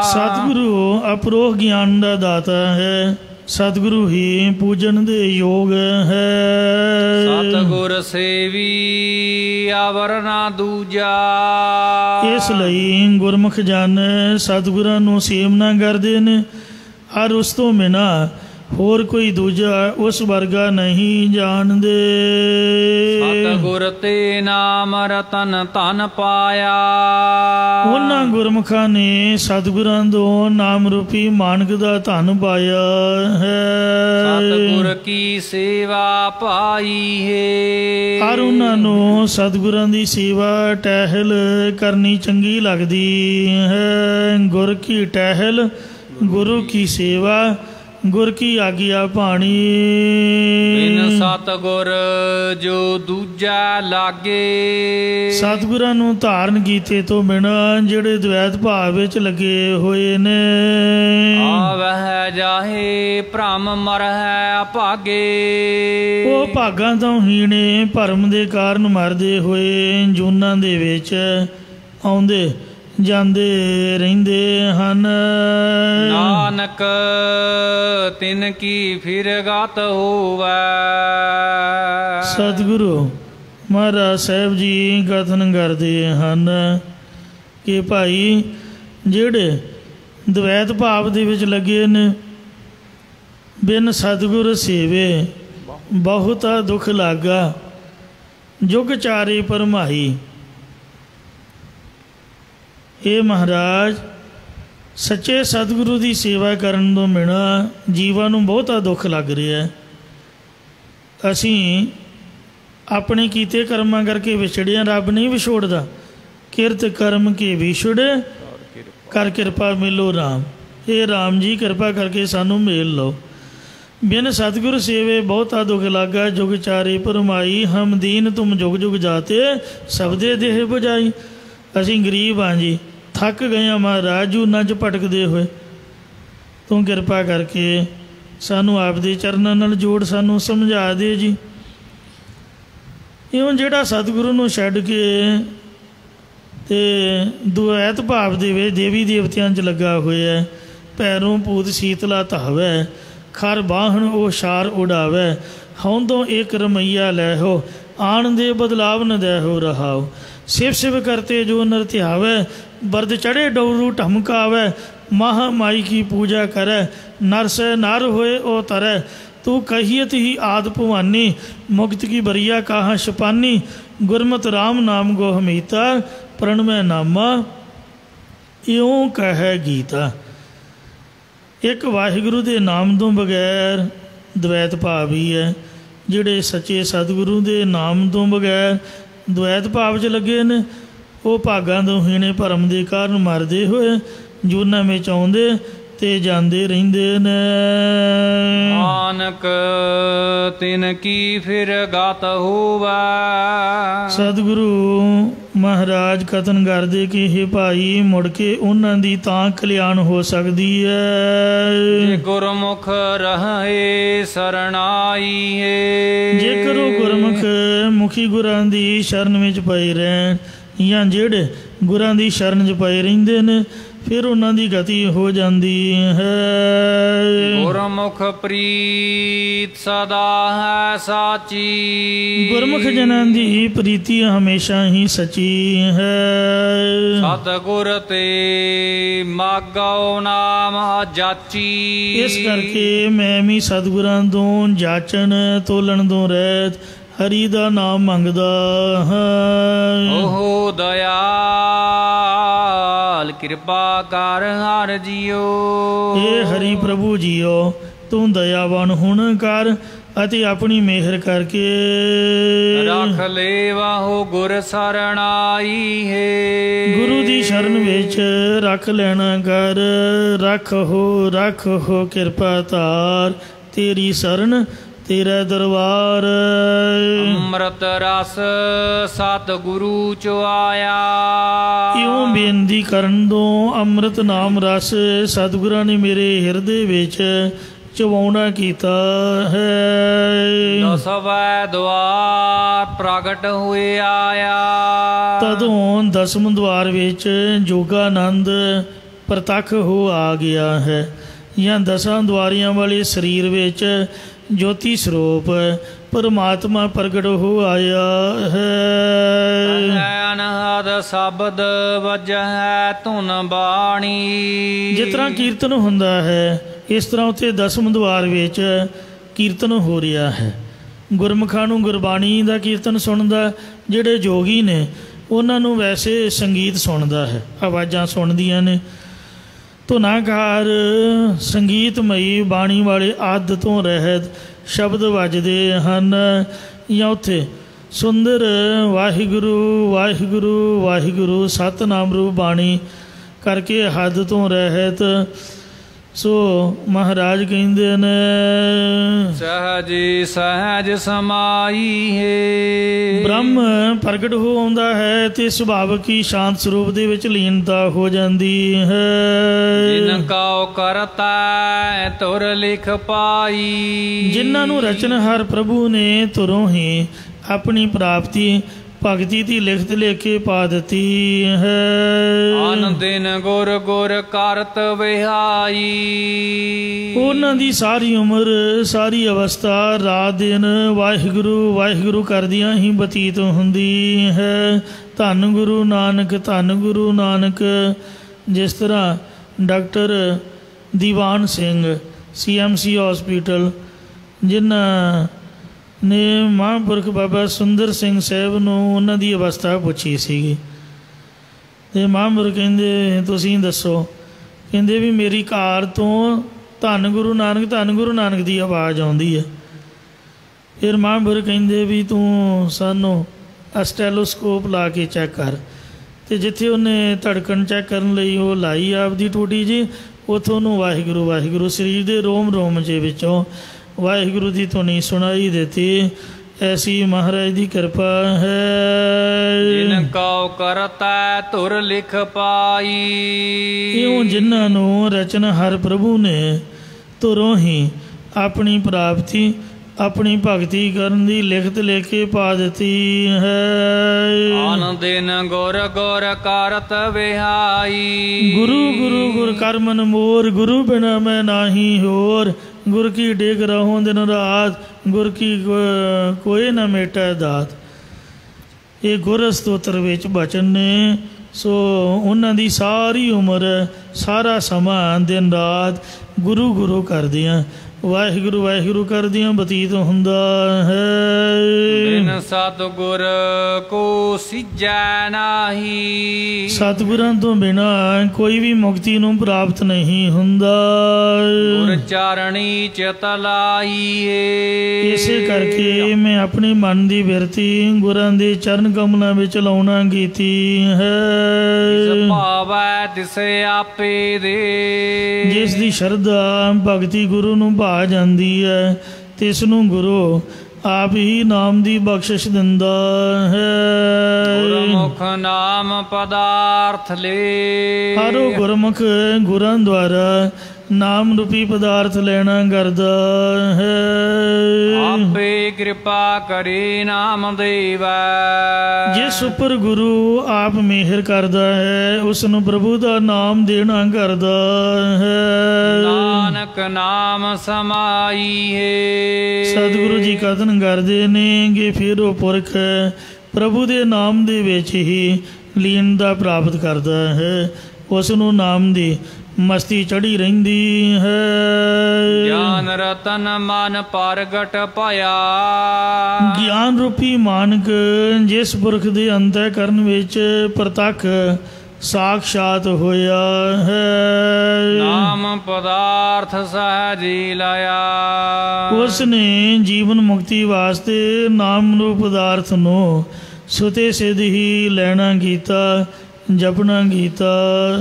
ਸਤਿਗੁਰੂ ਅਪਰੋਖ ਗਿਆਨ ਦਾ ਦਾਤਾ ਹੈ। ਸਤਿਗੁਰੂ ਹੀ ਪੂਜਨ ਦੇ ਯੋਗ ਹੈ। ਸਤਿਗੁਰ ਸੇਵੀ ਅਵਰ ਨਾ ਦੂਜਾ। ਇਸ ਲਈ ਗੁਰਮੁਖ ਜਨ ਸਤਿਗੁਰਾਂ ਨੂੰ ਸੇਵਨਾ ਕਰਦੇ ਨੇ ਔਰ ਉਸ ਤੋਂ ਬਿਨਾਂ ਹੋਰ ਕੋਈ ਦੂਜਾ ਉਸ ਵਰਗਾ ਨਹੀਂ ਜਾਣਦੇ। ਸਤਿਗੁਰ ਤੇ ਨਾਮ ਰਤਨ ਧਨ ਪਾਇਆ। ਉਹਨਾਂ ਗੁਰਮੁਖਾਂ ਨੇ ਸਤਿਗੁਰਾਂ ਤੋਂ ਨਾਮ ਰੂਪੀ ਮਾਨਕ ਦਾ ਧਨ ਪਾਇਆ ਹੈ। ਸਤਿਗੁਰ ਕੀ ਸੇਵਾ ਪਾਈ ਹੈ। ਔਰ ਉਹਨਾਂ ਨੂੰ ਸਤਿਗੁਰਾਂ ਦੀ ਸੇਵਾ ਟਹਿਲ ਕਰਨੀ ਚੰਗੀ ਲੱਗਦੀ ਹੈ। ਗੁਰ ਕੀ ਟਹਿਲ ਗੁਰੂ ਕੀ ਸੇਵਾ ਗੁਰ ਕੀ ਆਗਿਆ ਭਾਣੀ। ਬਿਨ ਸਤਿਗੁਰ ਜੋ ਦੂਜਾ ਲਾਗੇ। ਸਤਿਗੁਰਾਂ ਨੂੰ ਧਾਰਨ ਕੀਤੇ ਤੋਂ ਬਿਨਾਂ ਜਿਹੜੇ ਦਵੈਤ ਭਾਵ ਵਿੱਚ ਲੱਗੇ ਹੋਏ ਨੇ ਆਵਹਿ ਜਾਹੇ ਭ੍ਰਮ ਮਰਹਿ ਅਭਾਗੇ। ਉਹ ਭਾਗਾਂ ਤੋਂ ਹੀਣੇ ਭਰਮ ਦੇ ਕਾਰਨ ਮਰਦੇ ਹੋਏ ਜੂਨਾਂ ਦੇ ਵਿੱਚ ਆਉਂਦੇ ਜਾਂਦੇ ਰਹਿੰਦੇ ਹਨ। ਨਾਨਕ ਤਿਨ ਕੀ ਫਿਰ ਗਤ ਹੋਵੈ। ਸਤਿਗੁਰੂ ਮਹਾਰਾਜ ਸਾਹਿਬ ਜੀ ਕਥਨ ਕਰਦੇ ਹਨ ਕਿ ਭਾਈ ਜਿਹੜੇ ਦਵੈਤ ਭਾਵ ਦੇ ਵਿੱਚ ਲੱਗੇ ਨੇ ਬਿਨ ਸਤਿਗੁਰ ਸੇਵੇ ਬਹੁਤਾ ਦੁੱਖ ਲਾਗਾ। ਜੁਗ ਚਾਰੇ ਭਰਮਾਈ। ਇਹ ਮਹਾਰਾਜ ਸੱਚੇ ਸਤਿਗੁਰੂ ਦੀ ਸੇਵਾ ਕਰਨ ਤੋਂ ਬਿਨਾਂ ਜੀਵਾਂ ਨੂੰ ਬਹੁਤਾ ਦੁੱਖ ਲੱਗ ਰਿਹਾ। ਅਸੀਂ ਆਪਣੇ ਕੀਤੇ ਕਰਮਾਂ ਕਰਕੇ ਵਿਛੜਿਆ। ਰੱਬ ਨਹੀਂ ਵਿਛੋੜਦਾ। ਕਿਰਤ ਕਰਮ ਕੇ ਵਿਛੜੇ ਕਰ ਕਿਰਪਾ ਮਿਲੋ ਰਾਮ। ਇਹ ਰਾਮ ਜੀ ਕਿਰਪਾ ਕਰਕੇ ਸਾਨੂੰ ਮਿਲ ਲਓ। ਬਿਨ ਸਤਿਗੁਰ ਸੇਵੇ ਬਹੁਤਾ ਦੁੱਖ ਲਾਗਾ। ਜੁਗ ਚਾਰੇ ਭਰਮਾਈ। ਹਮ ਦੀਨ ਤੁਮ ਜੁਗ ਜੁਗ ਜਾਤੇ ਸਬਦੇ ਦੇਹ ਬੁਝਾਈ। ਅਸੀਂ ਗਰੀਬ ਹਾਂ ਜੀ, ਥੱਕ ਗਏ ਹਾਂ ਮਹਾਰਾਜ ਜੂਨਾਂ 'ਚ ਭਟਕਦੇ ਹੋਏ। ਤੂੰ ਕਿਰਪਾ ਕਰਕੇ ਸਾਨੂੰ ਆਪ ਦੇ ਚਰਨਾਂ ਨਾਲ ਜੋੜ, ਸਾਨੂੰ ਸਮਝਾ ਦੇ ਜੀ। ਇਉਂ ਜਿਹੜਾ ਸਤਿਗੁਰੂ ਨੂੰ ਛੱਡ ਕੇ ਤੇ ਦੁਐਤ ਭਾਵ ਦੇ ਵਿੱਚ ਦੇਵੀ ਦੇਵਤਿਆਂ 'ਚ ਲੱਗਾ ਹੋਇਆ, ਪੈਰੋਂ ਭੂਤ ਸੀਤਲਾ ਧਾਵੈ, ਖਰ ਬਾਹਣ ਉਹ ਛਾਰ ਉਡਾਵੈ, ਹਉਦੋਂ ਇੱਕ ਰਮਈਆ ਲੈ ਹੋ, ਆਣ ਦੇ ਬਦਲਾਵ ਨ ਦੈ ਹੋ ਰਹਾਓ। शिव शिव करते जो नर ध्यावै, बरद चढ़े डौरू ढमकावै, महा माई की पूजा करै, नर से नर होए ओ तरै, तू कहियत ही आद भवानी, मुक्त की बरिया कहाँ छपानी, गुरमत राम नाम गो हमीता, प्रणमय नामा इयों कह गीता। एक वाहिगुरु के नाम तो बगैर द्वैत भाव ही है, ਜਿਹੜੇ ਸੱਚੇ ਸਤਿਗੁਰੂ ਦੇ ਨਾਮ ਤੋਂ ਬਗੈਰ द्वैत भाव च लगे ने, वो भागां ਤੋਂ ਹੀਣੇ ਭਰਮ ਦੇ ਕਾਰਨ ਮਰਦੇ ਹੋਏ ਜੂਨਾਂ ਵਿੱਚ ਆਉਂਦੇ ਤੇ ਜਾਂਦੇ ਰਹਿੰਦੇ ਨੇ। ਨਾਨਕ ਤਿਨ ਕੀ ਫਿਰ ਗਤ ਹੋਵੈ। ਸਤਿਗੁਰੂ ਮਹਾਰਾਜ ਕਥਨ ਕਰਦੇ ਕਿ ਇਹ ਭਾਈ ਮੁੜ ਕੇ ਉਹਨਾਂ ਦੀ ਤਾਂ ਕਲਿਆਣ ਹੋ ਸਕਦੀ ਹੈ ਗੁਰਮੁਖ ਰਹੇ ਸਰਣਾਈ ਹੈ। ਜੇਕਰ ਉਹ ਗੁਰਮੁਖ ਮੁਖੀ ਗੁਰਾਂ ਦੀ ਸ਼ਰਨ ਵਿੱਚ ਪਏ ਰਹਿਣ, ਜਾਂ ਜਿਹੜੇ ਗੁਰਾਂ ਦੀ ਸ਼ਰਨ 'ਚ ਪਏ ਰਹਿੰਦੇ ਨੇ, ਫਿਰ ਉਹਨਾਂ ਦੀ ਗਤੀ ਹੋ ਜਾਂਦੀ ਹੈ। ਗੁਰਮੁਖ ਪ੍ਰੀਤ ਸਦਾ ਹੈ ਸਾਚੀ। ਗੁਰਮੁਖ ਜਨਾਂ ਦੀ ਪ੍ਰੀਤੀ ਹਮੇਸ਼ਾ ਹੀ ਸੱਚੀ ਹੈ। ਸਤਿਗੁਰ ਤੇ ਮਾਗੋ ਨਾਮ ਜਾਚੀ। ਇਸ ਕਰਕੇ ਮੈਂ ਵੀ ਸਤਿਗੁਰਾਂ ਤੋਂ ਜਾਚਣ ਤੋਲਣ ਤੋਂ ਰਹਿਤ ਹਰੀ ਦਾ ਨਾਮ ਮੰਗਦਾ ਹਾਂ। ਓਹ ਦਇਆਲ ਕਿਰਪਾ ਕਰ ਹਰ ਜੀਓ। ਇਹ ਹਰੀ ਪ੍ਰਭੂ ਜੀਓ, ਤੂੰ ਦਇਆਵਾਨ ਹੁਣ ਕਰ ਅਤੇ ਆਪਣੀ ਮਿਹਰ ਕਰਕੇ ਰੱਖ ਲੇਵਾਹੋ ਗੁਰ ਸਰਣਾਈ ਹੈ। ਗੁਰੂ ਦੀ ਸ਼ਰਨ ਵਿੱਚ ਰੱਖ ਲੈਣਾ ਕਰ। ਰੱਖ ਹੋ ਕਿਰਪਾ ਧਾਰ, ਤੇਰੀ ਸ਼ਰਨ ਤੇਰਾ ਦਰਬਾਰ। ਅੰਮ੍ਰਿਤ ਰਸ ਸਤਿਗੁਰੂ ਚ ਆਇਆ। ਇਉਂ ਬੇਨਤੀ ਕਰਨ ਤੋਂ ਅੰਮ੍ਰਿਤ ਨਾਮ ਰਸ ਸਤਿਗੁਰਾਂ ਨੇ ਮੇਰੇ ਹਿਰਦੇ ਵਿੱਚ ਚਵਾਉਣਾ ਕੀਤਾ ਹੈ। ਦਸਵੇਂ ਦੁਆਰ ਪ੍ਰਗਟ ਹੋਏ ਆਇਆ। ਤਦੋਂ ਦਸਮ ਦੁਆਰ ਵਿੱਚ ਜੋਗਾਨੰਦ ਪ੍ਰਤੱਖ ਹੋ ਆ ਗਿਆ ਹੈ, ਜਾਂ ਦਸਾਂ ਦੁਆਰੀਆਂ ਵਾਲੇ ਸਰੀਰ ਵਿੱਚ ਜੋਤੀ ਸਰੂਪ ਪਰਮਾਤਮਾ ਪ੍ਰਗਟ ਹੋ ਆਇਆ ਹੈ। ਅਨਹਦ ਸ਼ਬਦ ਵਜਹਿ ਧੁਨ ਬਾਣੀ। ਜਿਸ ਤਰ੍ਹਾਂ ਕੀਰਤਨ ਹੁੰਦਾ ਹੈ, ਇਸ ਤਰ੍ਹਾਂ ਉੱਥੇ ਦਸਮ ਦੁਆਰ ਵਿੱਚ ਕੀਰਤਨ ਹੋ ਰਿਹਾ ਹੈ। ਗੁਰਮੁਖਾਂ ਨੂੰ ਗੁਰਬਾਣੀ ਦਾ ਕੀਰਤਨ ਸੁਣਦਾ, ਜਿਹੜੇ ਜੋਗੀ ਨੇ ਉਹਨਾਂ ਨੂੰ ਵੈਸੇ ਸੰਗੀਤ ਸੁਣਦਾ ਹੈ, ਆਵਾਜ਼ਾਂ ਸੁਣਦੀਆਂ ਨੇ। ਧੁਨਾਕਾਰ ਸੰਗੀਤਮਈ ਬਾਣੀ ਵਾਲੇ ਆਦਿ ਤੋਂ ਰਹਿਤ ਸ਼ਬਦ ਵੱਜਦੇ ਹਨ, ਜਾਂ ਉੱਥੇ ਸੁੰਦਰ ਵਾਹਿਗੁਰੂ ਵਾਹਿਗੁਰੂ ਵਾਹਿਗੁਰੂ ਸਤਿਨਾਮ ਰੂਪ ਬਾਣੀ ਕਰਕੇ ਹੱਦ ਤੋਂ ਰਹਿਤ। ਸੋ ਮਹਾਰਾਜ ਕਹਿੰਦੇ ਨੇ ਸਹਜੀ ਸਹਿਜ ਸਮਾਈ ਹੈ। ਬ੍ਰਹਮ ਪ੍ਰਗਟ ਹੋ ਆਉਂਦਾ ਹੈ ਤੇ ਸੁਭਾਵਕ ਹੀ ਸ਼ਾਂਤ ਸਰੂਪ ਦੇ ਵਿੱਚ ਲੀਨਤਾ ਹੋ ਜਾਂਦੀ ਹੈ। ਜਿਨ ਕਉ ਕਰਤਾ ਤੁਰ ਲਿਖ ਪਾਈ। ਜਿਨ੍ਹਾਂ ਨੂੰ ਰਚਨਹਾਰ ਪ੍ਰਭੂ ਨੇ ਤੁਰੋਂ ਹੀ ਆਪਣੀ ਪ੍ਰਾਪਤੀ ਭਗਤੀ ਦੀ ਲਿਖਤ ਲਿਖ ਕੇ ਪਾ ਦਿੱਤੀ ਹੈ। ਅਨ ਦਿਨ ਗੁਰ ਗੁਰ ਕਰਤ ਵਿਹਾਈ। ਉਹਨਾਂ ਦੀ ਸਾਰੀ ਉਮਰ ਸਾਰੀ ਅਵਸਥਾ ਰਾਤ ਦਿਨ ਵਾਹਿਗੁਰੂ ਵਾਹਿਗੁਰੂ ਕਰਦਿਆਂ ਹੀ ਬਤੀਤ ਹੁੰਦੀ ਹੈ। ਧੰਨ ਗੁਰੂ ਨਾਨਕ, ਧੰਨ ਗੁਰੂ ਨਾਨਕ। ਜਿਸ ਤਰ੍ਹਾਂ ਡਾਕਟਰ ਦੀਵਾਨ ਸਿੰਘ CMC ਹਸਪੀਟਲ, ਜਿਨ੍ਹਾਂ ਨੇ ਮਹਾਂਪੁਰਖ ਬਾਬਾ ਸੁੰਦਰ ਸਿੰਘ ਸਾਹਿਬ ਨੂੰ ਉਹਨਾਂ ਦੀ ਅਵਸਥਾ ਪੁੱਛੀ ਸੀਗੀ, ਅਤੇ ਮਹਾਂਪੁਰਖ ਕਹਿੰਦੇ ਤੁਸੀਂ ਦੱਸੋ। ਕਹਿੰਦੇ ਵੀ ਮੇਰੀ ਕਾਰ ਤੋਂ ਧੰਨ ਗੁਰੂ ਨਾਨਕ ਦੀ ਆਵਾਜ਼ ਆਉਂਦੀ ਹੈ। ਫਿਰ ਮਹਾਂਪੁਰਖ ਕਹਿੰਦੇ ਵੀ ਤੂੰ ਸਾਨੂੰ ਸਟੈਲੋਸਕੋਪ ਲਾ ਕੇ ਚੈੱਕ ਕਰ। ਅਤੇ ਜਿੱਥੇ ਉਹਨੇ ਧੜਕਣ ਚੈੱਕ ਕਰਨ ਲਈ ਉਹ ਲਾਈ ਆਪਦੀ ਟੂਟੀ ਜੀ, ਉੱਥੋਂ ਉਹਨੂੰ ਵਾਹਿਗੁਰੂ ਵਾਹਿਗੁਰੂ ਸਰੀਰ ਦੇ ਰੋਮ ਰੋਮ ਜੇ ਵਿੱਚੋਂ ਵਾਹਿਗੁਰੂ ਦੀ ਧੁਨੀ ਸੁਣਾਈ ਦਿੱਤੀ। ਐਸੀ ਮਹਾਰਾਜ ਦੀ ਕਿਰਪਾ ਹੈ। ਜਿਨ ਕਉ ਕਰਤਾ ਧੁਰ ਲਿਖ ਪਾਈ। ਇਉਂ ਜਿਨ੍ਹਾਂ ਨੂੰ ਰਚਨਹਾਰ ਪ੍ਰਭੂ ਨੇ ਧੁਰੋਂ ਹੀ ਆਪਣੀ ਪ੍ਰਾਪਤੀ ਆਪਣੀ ਭਗਤੀ ਕਰਨ ਦੀ ਲਿਖਤ ਲਿਖ ਕੇ ਪਾ ਦਿੱਤੀ ਹੈ। ਆਨ ਦਿਨ ਗੁਰ ਗੁਰ ਕਰਤ ਵਿਹਾਈ, ਗੁਰੂ ਗੁਰੂ ਗੁਰ ਕਰ ਮਨ ਮੋਰ, ਗੁਰੂ ਬਿਨਾ ਮੈਂ ਨਾਹੀ ਹੋਰ। ਗੁਰ ਕੀ ਡੇਗ ਰਹੋ ਦਿਨ ਰਾਤ, ਗੁਰ ਕੀ ਕੋਈ ਨਾ ਮੇਟੈ ਦਾਤ। ਇਹ ਗੁਰ ਸਤੋਤਰ ਵਿੱਚ ਬਚਨ ਨੇ। ਸੋ ਉਹਨਾਂ ਦੀ ਸਾਰੀ ਉਮਰ, ਸਾਰਾ ਸਮਾਂ ਦਿਨ ਰਾਤ ਗੁਰੂ ਗੁਰੂ ਕਰਦਿਆਂ, ਵਾਹਿਗੁਰੂ ਵਾਹਿਗੁਰੂ ਕਰਦਿਆਂ ਬਤੀਤ ਹੁੰਦਾ ਹੈ। ਬਿਨ ਸਤਿਗੁਰ ਕੋ ਸਿਜੈ ਨਾਹੀ, ਸਤਿਗੁਰਾਂ ਤੋਂ ਬਿਨਾ ਕੋਈ ਵੀ ਮੁਕਤੀ ਨੂੰ ਪ੍ਰਾਪਤ ਨਹੀਂ ਹੁੰਦਾ। ਗੁਰ ਚਾਰਣੀ ਚਿਤ ਲਾਈਏ, ਇਸੇ ਕਰਕੇ ਮੈਂ ਆਪਣੇ ਮਨ ਦੀ ਬਿਰਤੀ ਗੁਰਾਂ ਦੇ ਚਰਨ ਕਮਲਾਂ ਵਿੱਚ ਲਾਉਣਾ ਕੀਤੀ ਹੈ। ਜਿਸ ਭਾਵੈ ਤਿਸ ਆਪੇ ਦੇ, ਜਿਸ ਦੀ ਸ਼ਰਧਾ ਭਗਤੀ ਗੁਰੂ ਨੂੰ ਭਾ ਜਾਂਦੀ ਹੈ, ਤਿਸ ਨੂੰ ਗੁਰੂ ਆਪ ਹੀ ਨਾਮ ਦੀ ਬਖਸ਼ਿਸ਼ ਦਿੰਦਾ ਹੈ। ਗੁਰਮੁਖ ਨਾਮ ਪਦਾਰਥ ਲੈ, ਹਰ ਗੁਰਮੁਖ ਗੁਰਾਂ ਦੁਆਰਾ ਨਾਮ ਰੂਪੀ ਪਦਾਰਥ ਲੈਣਾ ਕਰਦਾ ਹੈ। ਆਪੇ ਕਿਰਪਾ ਕਰੇ ਨਾਮ ਦੇਵੈ, ਜਿਸ ਉੱਪਰ ਗੁਰੂ ਆਪ ਮਿਹਰ ਕਰਦਾ ਹੈ, ਉਸ ਨੂੰ ਪ੍ਰਭੂ ਦਾ ਨਾਮ ਦੇਣਾ ਕਰਦਾ ਹੈ। ਨਾਨਕ ਨਾਮ ਸਮਾਈ ਹੈ। ਸਤਿਗੁਰੂ ਜੀ ਕਥਨ ਕਰਦੇ ਨੇ ਕਿ ਫਿਰ ਉਹ ਪੁਰਖ ਪ੍ਰਭੂ ਦੇ ਨਾਮ ਦੇ ਵਿੱਚ ਹੀ ਲੀਨਤਾ ਪ੍ਰਾਪਤ ਕਰਦਾ ਹੈ। ਉਸ ਨੂੰ ਨਾਮ ਦੀ ਮਸਤੀ ਚੜੀ ਰਹਿੰਦੀ ਹੈ। ਗਿਆਨ ਰਤਨ ਮਨ ਪ੍ਰਗਟ ਭਇਆ, ਗਿਆਨ ਰੂਪੀ ਮਾਨਕ ਜਿਸ ਪੁਰਖ ਦੇ ਅੰਤःਕਰਨ ਵਿੱਚ ਪ੍ਰਤੱਖ ਸਾਖਸ਼ਾਤ ਹੋਇਆ ਹੈ। ਨਾਮ ਪਦਾਰਥ ਸਹਜੀ ਲਾਇਆ, ਉਸ ਨੇ ਜੀਵਨ ਮੁਕਤੀ ਵਾਸਤੇ ਨਾਮ ਰੂਪ ਪਦਾਰਥ ਨੂੰ ਸੁਤੇ ਸਿੱਧ ਹੀ ਲੈਣਾ ਕੀਤਾ, ਜਪਣਾ ਕੀਤਾ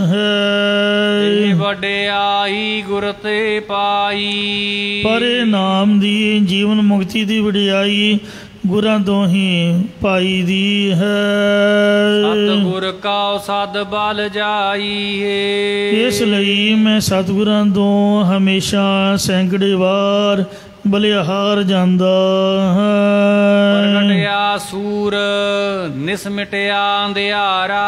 ਹੈ। ਵਡਿਆਈ ਗੁਰ ਤੇ ਪਾਈ, ਪਰ ਇਹ ਨਾਮ ਦੀ ਜੀਵਨ ਮੁਕਤੀ ਦੀ ਵਡਿਆਈ ਗੁਰਾਂ ਤੋਂ ਹੀ ਪਾਈ ਦੀ ਹੈ। ਸਤਿਗੁਰ ਕਾ ਸਦ ਬਲ ਜਾਈਏ, ਇਸ ਲਈ ਮੈਂ ਸਤਿਗੁਰਾਂ ਤੋਂ ਹਮੇਸ਼ਾ ਸੈਂਕੜੇ ਵਾਰ ਬਲਿਹਾਰ ਜਾਂਦਾ ਹੈ। ਪ੍ਰਗਟਿਆ ਸੂਰ ਨਿਸਮਿਟਿਆ ਅੰਧਿਆਰਾ,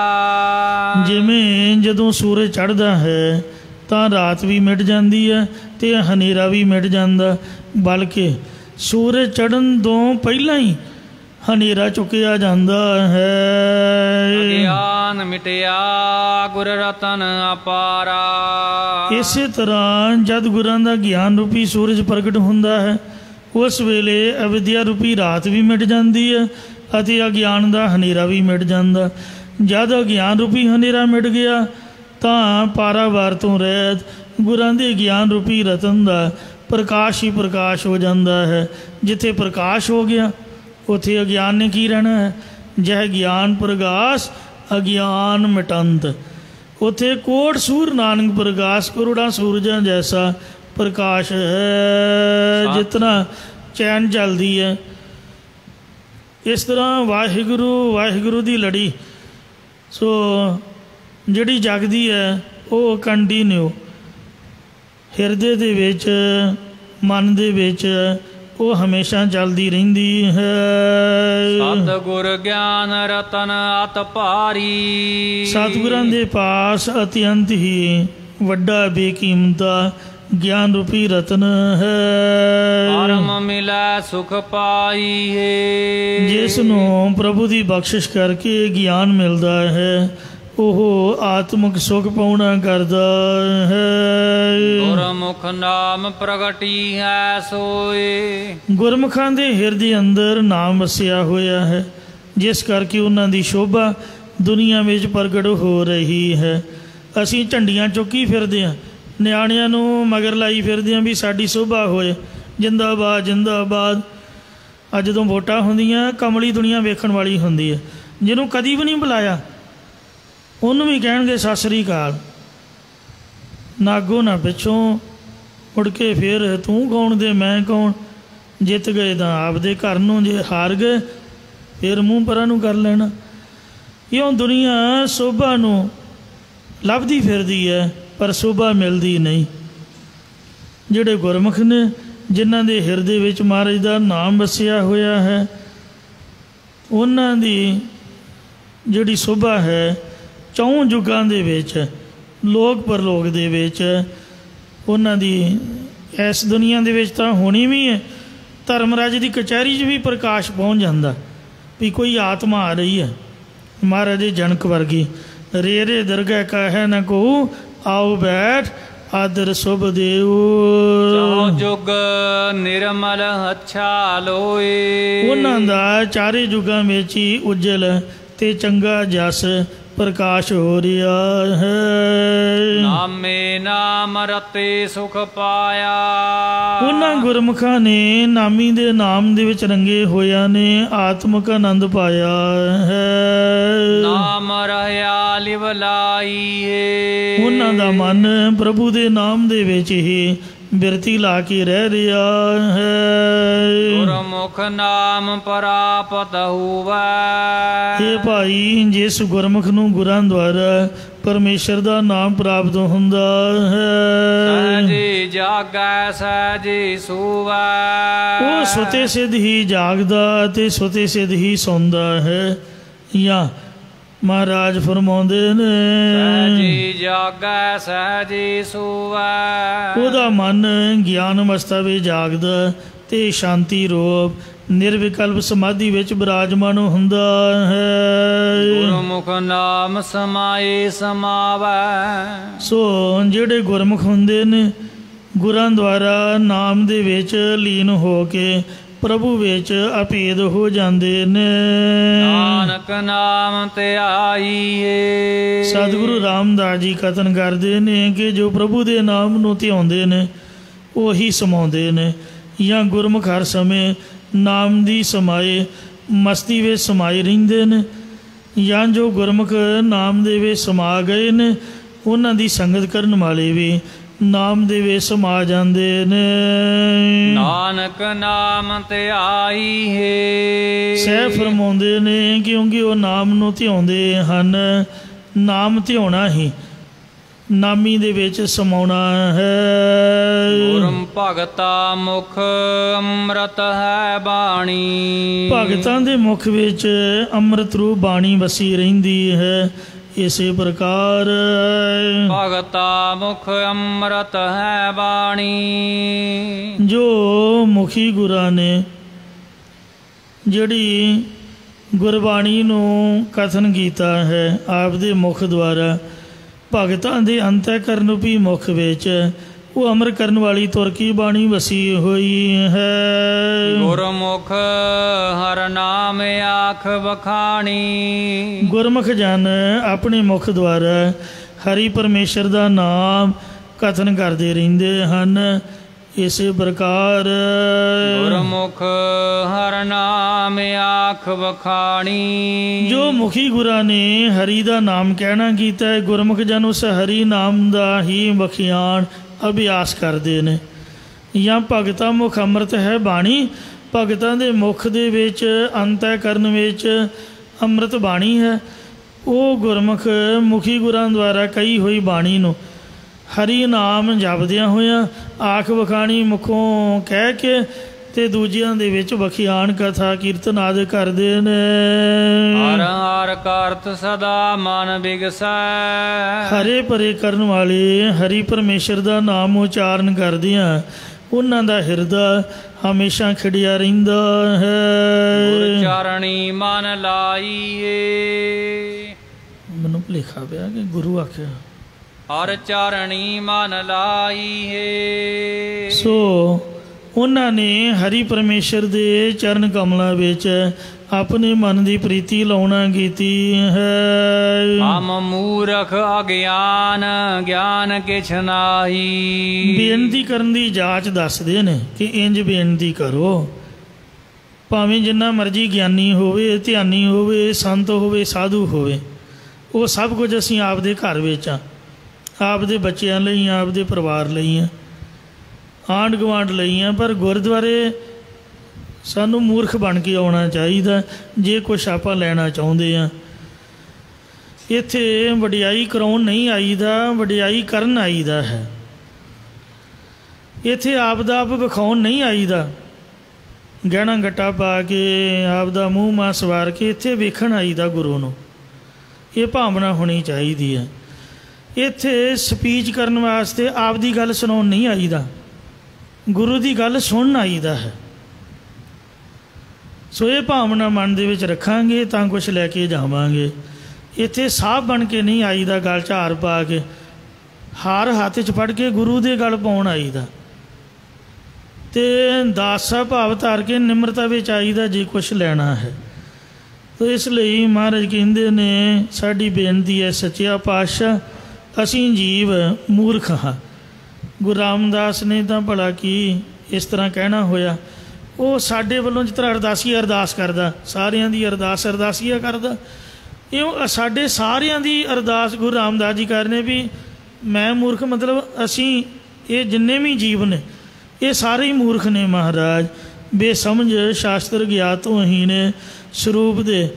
ਜਿਵੇਂ ਜਦੋਂ ਸੂਰਜ ਚੜ੍ਹਦਾ ਹੈ ਤਾਂ ਰਾਤ ਵੀ ਮਿਟ ਜਾਂਦੀ ਹੈ ਅਤੇ ਹਨੇਰਾ ਵੀ ਮਿਟ ਜਾਂਦਾ, ਬਲਕਿ ਸੂਰਜ ਚੜ੍ਹਨ ਤੋਂ ਪਹਿਲਾਂ ਹੀ ਹਨੇਰਾ ਚੁੱਕਿਆ ਜਾਂਦਾ ਹੈ। ਗਿਆਨ ਮਿਟਿਆ ਗੁਰ ਰਤਨ ਅਪਾਰਾ, ਇਸੇ ਤਰ੍ਹਾਂ ਜਦ ਗੁਰਾਂ ਦਾ ਗਿਆਨ ਰੂਪੀ ਸੂਰਜ ਪ੍ਰਗਟ ਹੁੰਦਾ ਹੈ, ਉਸ ਵੇਲੇ ਅਵਿਦਿਆ ਰੂਪੀ ਰਾਤ ਵੀ ਮਿਟ ਜਾਂਦੀ ਹੈ ਅਤੇ ਅਗਿਆਨ ਦਾ ਹਨੇਰਾ ਵੀ ਮਿਟ ਜਾਂਦਾ। ਜਦ ਅਗਿਆਨ ਰੂਪੀ ਹਨੇਰਾ ਮਿਟ ਗਿਆ ਤਾਂ ਪਾਰਾਵਾਰ ਤੋਂ ਰਹਿਤ ਗੁਰਾਂ ਦੇ ਗਿਆਨ ਰੂਪੀ ਰਤਨ ਦਾ ਪ੍ਰਕਾਸ਼ ਹੀ ਪ੍ਰਕਾਸ਼ ਹੋ ਜਾਂਦਾ ਹੈ। ਜਿੱਥੇ ਪ੍ਰਕਾਸ਼ ਹੋ ਗਿਆ ਉੱਥੇ ਅਗਿਆਨ ਨੇ ਕੀ ਰਹਿਣਾ ਹੈ। ਜਹ ਗਿਆਨ ਪ੍ਰਗਾਸ ਅਗਿਆਨ ਮਿਟੰਤ, ਉੱਥੇ ਕੋਟ ਸੂਰ ਨਾਨਕ ਪ੍ਰਗਾਸ ਕਰੋੜਾਂ ਸੂਰਜਾਂ ਜੈਸਾ ਪ੍ਰਕਾਸ਼ ਹੈ। ਜਿਸ ਤਰ੍ਹਾਂ ਚੈਨ ਚੱਲਦੀ ਹੈ, ਇਸ ਤਰ੍ਹਾਂ ਵਾਹਿਗੁਰੂ ਵਾਹਿਗੁਰੂ ਦੀ ਲੜੀ ਸੋ ਜਿਹੜੀ ਜਗਦੀ ਹੈ ਉਹ ਕੰਟੀਨਿਊ ਹਿਰਦੇ ਦੇ ਵਿੱਚ, ਮਨ ਦੇ ਵਿੱਚ ਉਹ ਹਮੇਸ਼ਾ ਚੱਲਦੀ ਰਹਿੰਦੀ ਹੈ। ਸਤਿਗੁਰ ਗਿਆਨ ਰਤਨ ਅਤ ਭਾਰੀ, ਸਤਿਗੁਰਾਂ ਦੇ ਪਾਸ ਅਤਿਅੰਤ ਹੀ ਵੱਡਾ ਬੇਕੀਮਤਾ ਗਿਆਨ ਰੂਪੀ ਰਤਨ ਹੈ। ਪਰਮ ਮਿਲੈ ਸੁਖ ਪਾਈਏ, ਜਿਸ ਨੂੰ ਪ੍ਰਭੂ ਦੀ ਬਖਸ਼ਿਸ਼ ਕਰਕੇ ਗਿਆਨ ਮਿਲਦਾ ਹੈ ਉਹ ਆਤਮਿਕ ਸੁਖ ਪਾਉਣਾ ਕਰਦਾ ਹੈ। ਗੁਰਮੁਖ ਨਾਮ ਪ੍ਰਗਟੀ ਹੈ ਸੋਏ, ਗੁਰਮੁਖਾਂ ਦੇ ਹਿਰਦੇ ਅੰਦਰ ਨਾਮ ਵਸਿਆ ਹੋਇਆ ਹੈ, ਜਿਸ ਕਰਕੇ ਉਹਨਾਂ ਦੀ ਸ਼ੋਭਾ ਦੁਨੀਆ ਵਿੱਚ ਪ੍ਰਗਟ ਹੋ ਰਹੀ ਹੈ। ਅਸੀਂ ਝੰਡੀਆਂ ਚੁੱਕੀ ਫਿਰਦੇ ਹਾਂ, ਨਿਆਣਿਆਂ ਨੂੰ ਮਗਰ ਲਾਈ ਫਿਰਦੇ ਹਾਂ ਵੀ ਸਾਡੀ ਸ਼ੋਭਾ ਹੋਏ, ਜਿੰਦਾਬਾਦ ਜਿੰਦਾਬਾਦ। ਅੱਜ ਜਦੋਂ ਵੋਟਾਂ ਹੁੰਦੀਆਂ ਕਮਲੀ ਦੁਨੀਆ ਵੇਖਣ ਵਾਲੀ ਹੁੰਦੀ ਹੈ। ਜਿਹਨੂੰ ਕਦੀ ਵੀ ਨਹੀਂ ਬੁਲਾਇਆ ਉਹਨੂੰ ਵੀ ਕਹਿਣਗੇ ਸਤਿ ਸ੍ਰੀ ਅਕਾਲ, ਨਾ ਅੱਗੋਂ ਨਾ ਪਿੱਛੋਂ। ਮੁੜ ਕੇ ਫਿਰ ਤੂੰ ਕੌਣ ਦੇ ਮੈਂ ਕੌਣ। ਜਿੱਤ ਗਏ ਤਾਂ ਆਪਦੇ ਘਰ ਨੂੰ, ਜੇ ਹਾਰ ਗਏ ਫਿਰ ਮੂੰਹ ਪਰਾਂ ਨੂੰ ਕਰ ਲੈਣਾ। ਇਉਂ ਦੁਨੀਆ ਸ਼ੋਭਾ ਨੂੰ ਲੱਭਦੀ ਫਿਰਦੀ ਹੈ ਪਰ ਸ਼ੋਭਾ ਮਿਲਦੀ ਨਹੀਂ। ਜਿਹੜੇ ਗੁਰਮੁਖ ਨੇ ਜਿਨ੍ਹਾਂ ਦੇ ਹਿਰਦੇ ਵਿੱਚ ਮਹਾਰਾਜ ਦਾ ਨਾਮ ਵਸਿਆ ਹੋਇਆ ਹੈ, ਉਹਨਾਂ ਦੀ ਜਿਹੜੀ ਸ਼ੋਭਾ ਹੈ ਚੌਂ ਯੁੱਗਾਂ ਦੇ ਵਿੱਚ, ਲੋਕ ਪਰਲੋਕ ਦੇ ਵਿੱਚ, ਉਹਨਾਂ ਦੀ ਇਸ ਦੁਨੀਆ ਦੇ ਵਿੱਚ ਤਾਂ ਹੋਣੀ ਵੀ ਹੈ। ਧਰਮਰਾਜ ਦੀ ਕਚਹਿਰੀ 'ਚ ਵੀ ਪ੍ਰਕਾਸ਼ ਪਹੁੰਚ ਜਾਂਦਾ ਵੀ ਕੋਈ ਆਤਮਾ ਆ ਰਹੀ ਹੈ। ਮਹਾਰਾਜ ਜਨਕ ਵਰਗੀ ਰੇ ਰੇ ਦਰਗਹਿ ਕਹੈ ਨ ਕੋ ਆਓ ਬੈਠ ਆਦਰ ਸੁਭ ਦੇਉ। ਚੌ ਜੁਗ ਨਿਰਮਲ ਹੱਛਾ ਲੋਏ। ਉਹਨਾਂ ਦਾ ਚਾਰੇ ਯੁੱਗਾਂ ਵਿੱਚ ਹੀ ਉਜਲ ਤੇ ਚੰਗਾ ਜਸ ਪ੍ਰਕਾਸ਼ ਹੋ ਰਿਹਾ ਹੈ। ਨਾਮੇ ਨਾਮ ਰਤੇ ਸੁਖ ਪਾਇਆ। ਉਹਨਾਂ ਗੁਰਮੁਖਾਂ ਨੇ ਨਾਮੀ ਦੇ ਨਾਮ ਦੇ ਵਿੱਚ ਰੰਗੇ ਹੋਇਆਂ ਨੇ ਆਤਮਿਕ ਆਨੰਦ ਪਾਇਆ ਹੈ। ਨਾਮ ਰਹਿਆ ਲਿਵ ਲਾਈਏ। ਉਹਨਾਂ ਦਾ ਮਨ ਪ੍ਰਭੂ ਦੇ ਨਾਮ ਦੇ ਵਿੱਚ ਹੀ ਬਿਰਤੀ ਲਾ ਕੇ ਰਹਿ ਰਿਹਾ ਹੈ। ਗੁਰਮੁਖ ਨਾਮ ਪ੍ਰਾਪਤ ਹੋਵੈ। ਇਹ ਭਾਈ ਜਿਸ ਗੁਰਮੁਖ ਨੂੰ ਗੁਰਾਂ ਦੁਆਰਾ ਪਰਮੇਸ਼ਰ ਦਾ ਨਾਮ ਪ੍ਰਾਪਤ ਹੁੰਦਾ ਹੈ, ਸਹਿਜੇ ਜਾਗੈ ਸਹਿਜੇ ਸੋਵੈ। ਉਹ ਸੁਤੇ ਸਿੱਧ ਹੀ ਜਾਗਦਾ ਅਤੇ ਸੁਤੇ ਸਿੱਧ ਹੀ ਸੌਂਦਾ ਹੈ। ਜਾਂ ਮਹਾਰਾਜ ਫਰਮਾਉਂਦੇ ਨੇ, ਸਹਿਜੇ ਜਾਗੈ ਸਹਿਜੇ ਸੋਵੈ। ਉਹਦਾ ਮਨ ਗਿਆਨ ਅਵਸਥਾ ਵਿੱਚ ਜਾਗਦਾ ਤੇ ਸ਼ਾਂਤੀ ਰੂਪ ਨਿਰਵਿਕਲਪ ਸਮਾਧੀ ਵਿੱਚ ਬਿਰਾਜਮਾਨ ਹੁੰਦਾ ਹੈ। ਗੁਰਮੁਖ ਨਾਮ ਸਮਾਏ ਸਮਾਵੈ। ਸੋ ਜਿਹੜੇ ਗੁਰਮੁਖ ਹੁੰਦੇ ਨੇ ਗੁਰਾਂ ਦੁਆਰਾ ਨਾਮ ਦੇ ਵਿੱਚ ਲੀਨ ਹੋ ਕੇ ਪ੍ਰਭੂ ਵਿੱਚ ਅਭੇਦ ਹੋ ਜਾਂਦੇ ਨੇ। ਨਾਨਕ ਨਾਮ ਧਿਆਈਏ। ਸਤਿਗੁਰੂ ਰਾਮਦਾਸ ਜੀ ਕਥਨ ਕਰਦੇ ਨੇ ਕਿ ਜੋ ਪ੍ਰਭੂ ਦੇ ਨਾਮ ਨੂੰ ਧਿਆਉਂਦੇ ਨੇ ਉਹੀ ਸਮਾਉਂਦੇ ਨੇ। ਜਾਂ ਗੁਰਮੁਖ ਹਰ ਸਮੇਂ ਨਾਮ ਦੀ ਸਮਾਏ ਮਸਤੀ ਵਿੱਚ ਸਮਾਏ ਰਹਿੰਦੇ ਨੇ। ਜਾਂ ਜੋ ਗੁਰਮੁਖ ਨਾਮ ਦੇ ਵਿੱਚ ਸਮਾ ਗਏ ਨੇ ਉਹਨਾਂ ਦੀ ਸੰਗਤ ਕਰਨ ਵਾਲੇ ਵੀ ਨਾਮ ਦੇ ਵਿੱਚ ਸਮਾ ਜਾਂਦੇ ਨੇ। ਨਾਨਕ ਨਾਮ ਧਿਆਈਏ। ਸਹਿ ਫਰਮਾਉਂਦੇ ਨੇ ਕਿਉਂਕਿ ਉਹ ਨਾਮ ਨੂੰ ਧਿਆਉਂਦੇ ਹਨ। ਨਾਮ ਧਿਆਉਣਾ ਹੀ ਨਾਮੀ ਦੇ ਵਿੱਚ ਸਮਾਉਣਾ ਹੈ। ਗੁਰਮ ਭਗਤਾ ਮੁਖ ਅੰਮ੍ਰਿਤ ਹੈ ਬਾਣੀ। ਭਗਤਾਂ ਦੇ ਮੁਖ ਵਿੱਚ ਅੰਮ੍ਰਿਤ ਰੂਪ ਬਾਣੀ ਵਸੀ ਰਹਿੰਦੀ ਹੈ। ਇਸੇ ਪ੍ਰਕਾਰ ਭਗਤਾ ਮੁਖ ਅੰਮ੍ਰਿਤ ਹੈ ਬਾਣੀ। ਜੋ ਮੁਖੀ ਗੁਰਾਂ ਨੇ ਜਿਹੜੀ ਗੁਰਬਾਣੀ ਨੂੰ ਕਥਨ ਕੀਤਾ ਹੈ ਆਪ ਦੇ ਮੁਖ ਦੁਆਰਾ, ਭਗਤਾਂ ਦੇ ਅੰਤःਕਰਨ ਰੂਪੀ ਮੁਖ ਵਿੱਚ ਉਹ ਅਮਰ ਕਰਨ ਵਾਲੀ ਤੁਰ ਕੀ ਬਾਣੀ ਵਸੀ ਹੋਈ ਹੈ। ਗੁਰਮੁਖ ਹਰ ਨਾਮ ਆਖ ਵਖਾਣੀ। ਗੁਰਮੁਖ ਜਨ ਆਪਣੇ ਮੁਖ ਦੁਆਰਾ ਹਰੀ ਪਰਮੇਸ਼ਰ ਦਾ ਨਾਮ ਕਥਨ ਕਰਦੇ ਰਹਿੰਦੇ ਹਨ। ਇਸੇ ਪ੍ਰਕਾਰ ਗੁਰਮੁਖ ਹਰ ਨਾਮ ਆਖ ਵਖਾਣੀ। ਜੋ ਮੁਖੀ ਗੁਰਾਂ ਨੇ ਹਰੀ ਦਾ ਨਾਮ ਕਹਿਣਾ ਕੀਤਾ ਹੈ, ਗੁਰਮੁਖ ਜਨ ਉਸ ਹਰੀ ਨਾਮ ਦਾ ਹੀ ਵਖਿਆਣ ਅਭਿਆਸ ਕਰਦੇ ਨੇ। ਜਾਂ ਭਗਤਾਂ ਮੁਖ ਅੰਮ੍ਰਿਤ ਹੈ ਬਾਣੀ। ਭਗਤਾਂ ਦੇ ਮੁਖ ਦੇ ਵਿੱਚ ਅੰਤःਕਰਨ ਵਿੱਚ ਅੰਮ੍ਰਿਤ ਬਾਣੀ ਹੈ। ਉਹ ਗੁਰਮੁਖ ਮੁਖੀ ਗੁਰਾਂ ਦੁਆਰਾ ਕਹੀ ਹੋਈ ਬਾਣੀ ਨੂੰ ਹਰੀ ਨਾਮ ਜਪਦਿਆਂ ਹੋਇਆਂ ਆਖ ਵਖਾਣੀ ਮੁਖੋਂ ਕਹਿ ਕੇ ਤੇ ਦੂਜਿਆਂ ਦੇ ਵਿੱਚ ਵਖਿਆਣ ਕਥਾ ਕੀਰਤਨ ਆਦਿ ਕਰਦੇ ਨੇ। ਹਰ ਹਰ ਕਰਤ ਸਦਾ ਮਨ ਬਿਗਸੈ। ਹਰੇ ਪਰੇ ਕਰਨ ਵਾਲੇ ਹਰੀ ਪਰਮੇਸ਼ਰ ਦਾ ਨਾਮ ਉਚਾਰਨ ਕਰਦਿਆਂ ਉਹਨਾਂ ਦਾ ਹਿਰਦਾ ਹਮੇਸ਼ਾ ਖਿੜਿਆ ਰਹਿੰਦਾ ਹੈ। ਗੁਰ ਚਰਣੀ ਮਨ ਲਾਈਏ। ਮੈਨੂੰ ਭੁਲੇਖਾ ਪਿਆ ਕਿ ਗੁਰੂ ਆਖਿਆ ਹਰ ਚਰਣੀ ਮਨ ਲਾਈਏ। ਸੋ ਉਹਨਾਂ ਨੇ ਹਰੀ ਪਰਮੇਸ਼ਰ ਦੇ ਚਰਨ ਕਮਲਾਂ ਵਿੱਚ ਆਪਣੇ ਮਨ ਦੀ ਪ੍ਰੀਤੀ ਲਾਉਣਾ ਕੀਤੀ ਹੈ। ਹਮ ਮੂਰਖ ਅਗਿਆਨ ਗਿਆਨ ਕਿਛ ਨਾਹੀ। ਬੇਨਤੀ ਕਰਨ ਦੀ ਜਾਚ ਦੱਸਦੇ ਨੇ ਕਿ ਇੰਜ ਬੇਨਤੀ ਕਰੋ। ਭਾਵੇਂ ਜਿੰਨਾ ਮਰਜ਼ੀ ਗਿਆਨੀ ਹੋਵੇ, ਧਿਆਨੀ ਹੋਵੇ, ਸੰਤ ਹੋਵੇ, ਸਾਧੂ ਹੋਵੇ, ਉਹ ਸਭ ਕੁਝ ਅਸੀਂ ਆਪਦੇ ਘਰ ਵਿੱਚ ਆ, ਆਪਦੇ ਬੱਚਿਆਂ ਲਈ, ਆਪਦੇ ਪਰਿਵਾਰ ਲਈ ਆ, ਆਂਢ ਗੁਆਂਢ ਲਈ ਆ। ਪਰ ਗੁਰਦੁਆਰੇ ਸਾਨੂੰ ਮੂਰਖ ਬਣ ਕੇ ਆਉਣਾ ਚਾਹੀਦਾ ਜੇ ਕੁਛ ਆਪਾਂ ਲੈਣਾ ਚਾਹੁੰਦੇ ਆ। ਇੱਥੇ ਵਡਿਆਈ ਕਰਾਉਣ ਨਹੀਂ ਆਈਦਾ, ਵਡਿਆਈ ਕਰਨ ਆਈਦਾ ਹੈ। ਇੱਥੇ ਆਪ ਦਾ ਆਪ ਵਿਖਾਉਣ ਨਹੀਂ ਆਈਦਾ, ਗਹਿਣਾ ਗੱਟਾ ਪਾ ਕੇ ਆਪ ਦਾ ਮੂੰਹ ਮਾਂ ਸਵਾਰ ਕੇ ਇੱਥੇ ਵੇਖਣ ਆਈਦਾ ਗੁਰੂ ਨੂੰ। ਇਹ ਭਾਵਨਾ ਹੋਣੀ ਚਾਹੀਦੀ ਹੈ। ਇੱਥੇ ਸਪੀਚ ਕਰਨ ਵਾਸਤੇ ਆਪ ਦੀ ਗੱਲ ਸੁਣਾਉਣ ਨਹੀਂ ਆਈਦਾ, ਗੁਰੂ ਦੀ ਗੱਲ ਸੁਣਨ ਆਈਦਾ ਹੈ। ਸੋ ਇਹ ਭਾਵਨਾ ਮਨ ਦੇ ਵਿੱਚ ਰੱਖਾਂਗੇ ਤਾਂ ਕੁਛ ਲੈ ਕੇ ਜਾਵਾਂਗੇ। ਇੱਥੇ ਸਾਹਬ ਬਣ ਕੇ ਨਹੀਂ ਆਈਦਾ, ਗਲ 'ਚ ਹਾਰ ਪਾ ਕੇ, ਹਾਰ ਹੱਥ 'ਚ ਫੜ ਕੇ ਗੁਰੂ ਦੇ ਗਲ ਪਾਉਣ ਆਈਦਾ, ਅਤੇ ਦਾਸਾ ਭਾਵ ਧਾਰ ਕੇ ਨਿਮਰਤਾ ਵਿੱਚ ਆਈਦਾ ਜੇ ਕੁਛ ਲੈਣਾ ਹੈ। ਤਾਂ ਇਸ ਲਈ ਮਹਾਰਾਜ ਕਹਿੰਦੇ ਨੇ, ਸਾਡੀ ਬੇਨਤੀ ਹੈ ਸੱਚਿਆ ਪਾਤਸ਼ਾਹ, ਅਸੀਂ ਜੀਵ ਮੂਰਖ ਹਾਂ। ਗੁਰੂ ਰਾਮਦਾਸ ਨੇ ਤਾਂ ਭਲਾ ਕੀ ਇਸ ਤਰ੍ਹਾਂ ਕਹਿਣਾ ਹੋਇਆ, ਉਹ ਸਾਡੇ ਵੱਲੋਂ ਜਿਸ ਤਰ੍ਹਾਂ ਅਰਦਾਸੀਆ ਅਰਦਾਸ ਕਰਦਾ, ਸਾਰਿਆਂ ਦੀ ਅਰਦਾਸੀਆ ਕਰਦਾ, ਇਹ ਸਾਡੇ ਸਾਰਿਆਂ ਦੀ ਅਰਦਾਸ ਗੁਰੂ ਰਾਮਦਾਸ ਜੀ ਕਰ ਰਹੇ ਵੀ ਮੈਂ ਮੂਰਖ, ਮਤਲਬ ਅਸੀਂ ਇਹ ਜਿੰਨੇ ਵੀ ਜੀਵ ਨੇ ਇਹ ਸਾਰੇ ਹੀ ਮੂਰਖ ਨੇ ਮਹਾਰਾਜ, ਬੇਸਮਝ ਸ਼ਾਸਤਰ ਗਿਆਤ ਤੋਂ ਅਸੀਂ ਨੇ, ਸਰੂਪ ਦੇ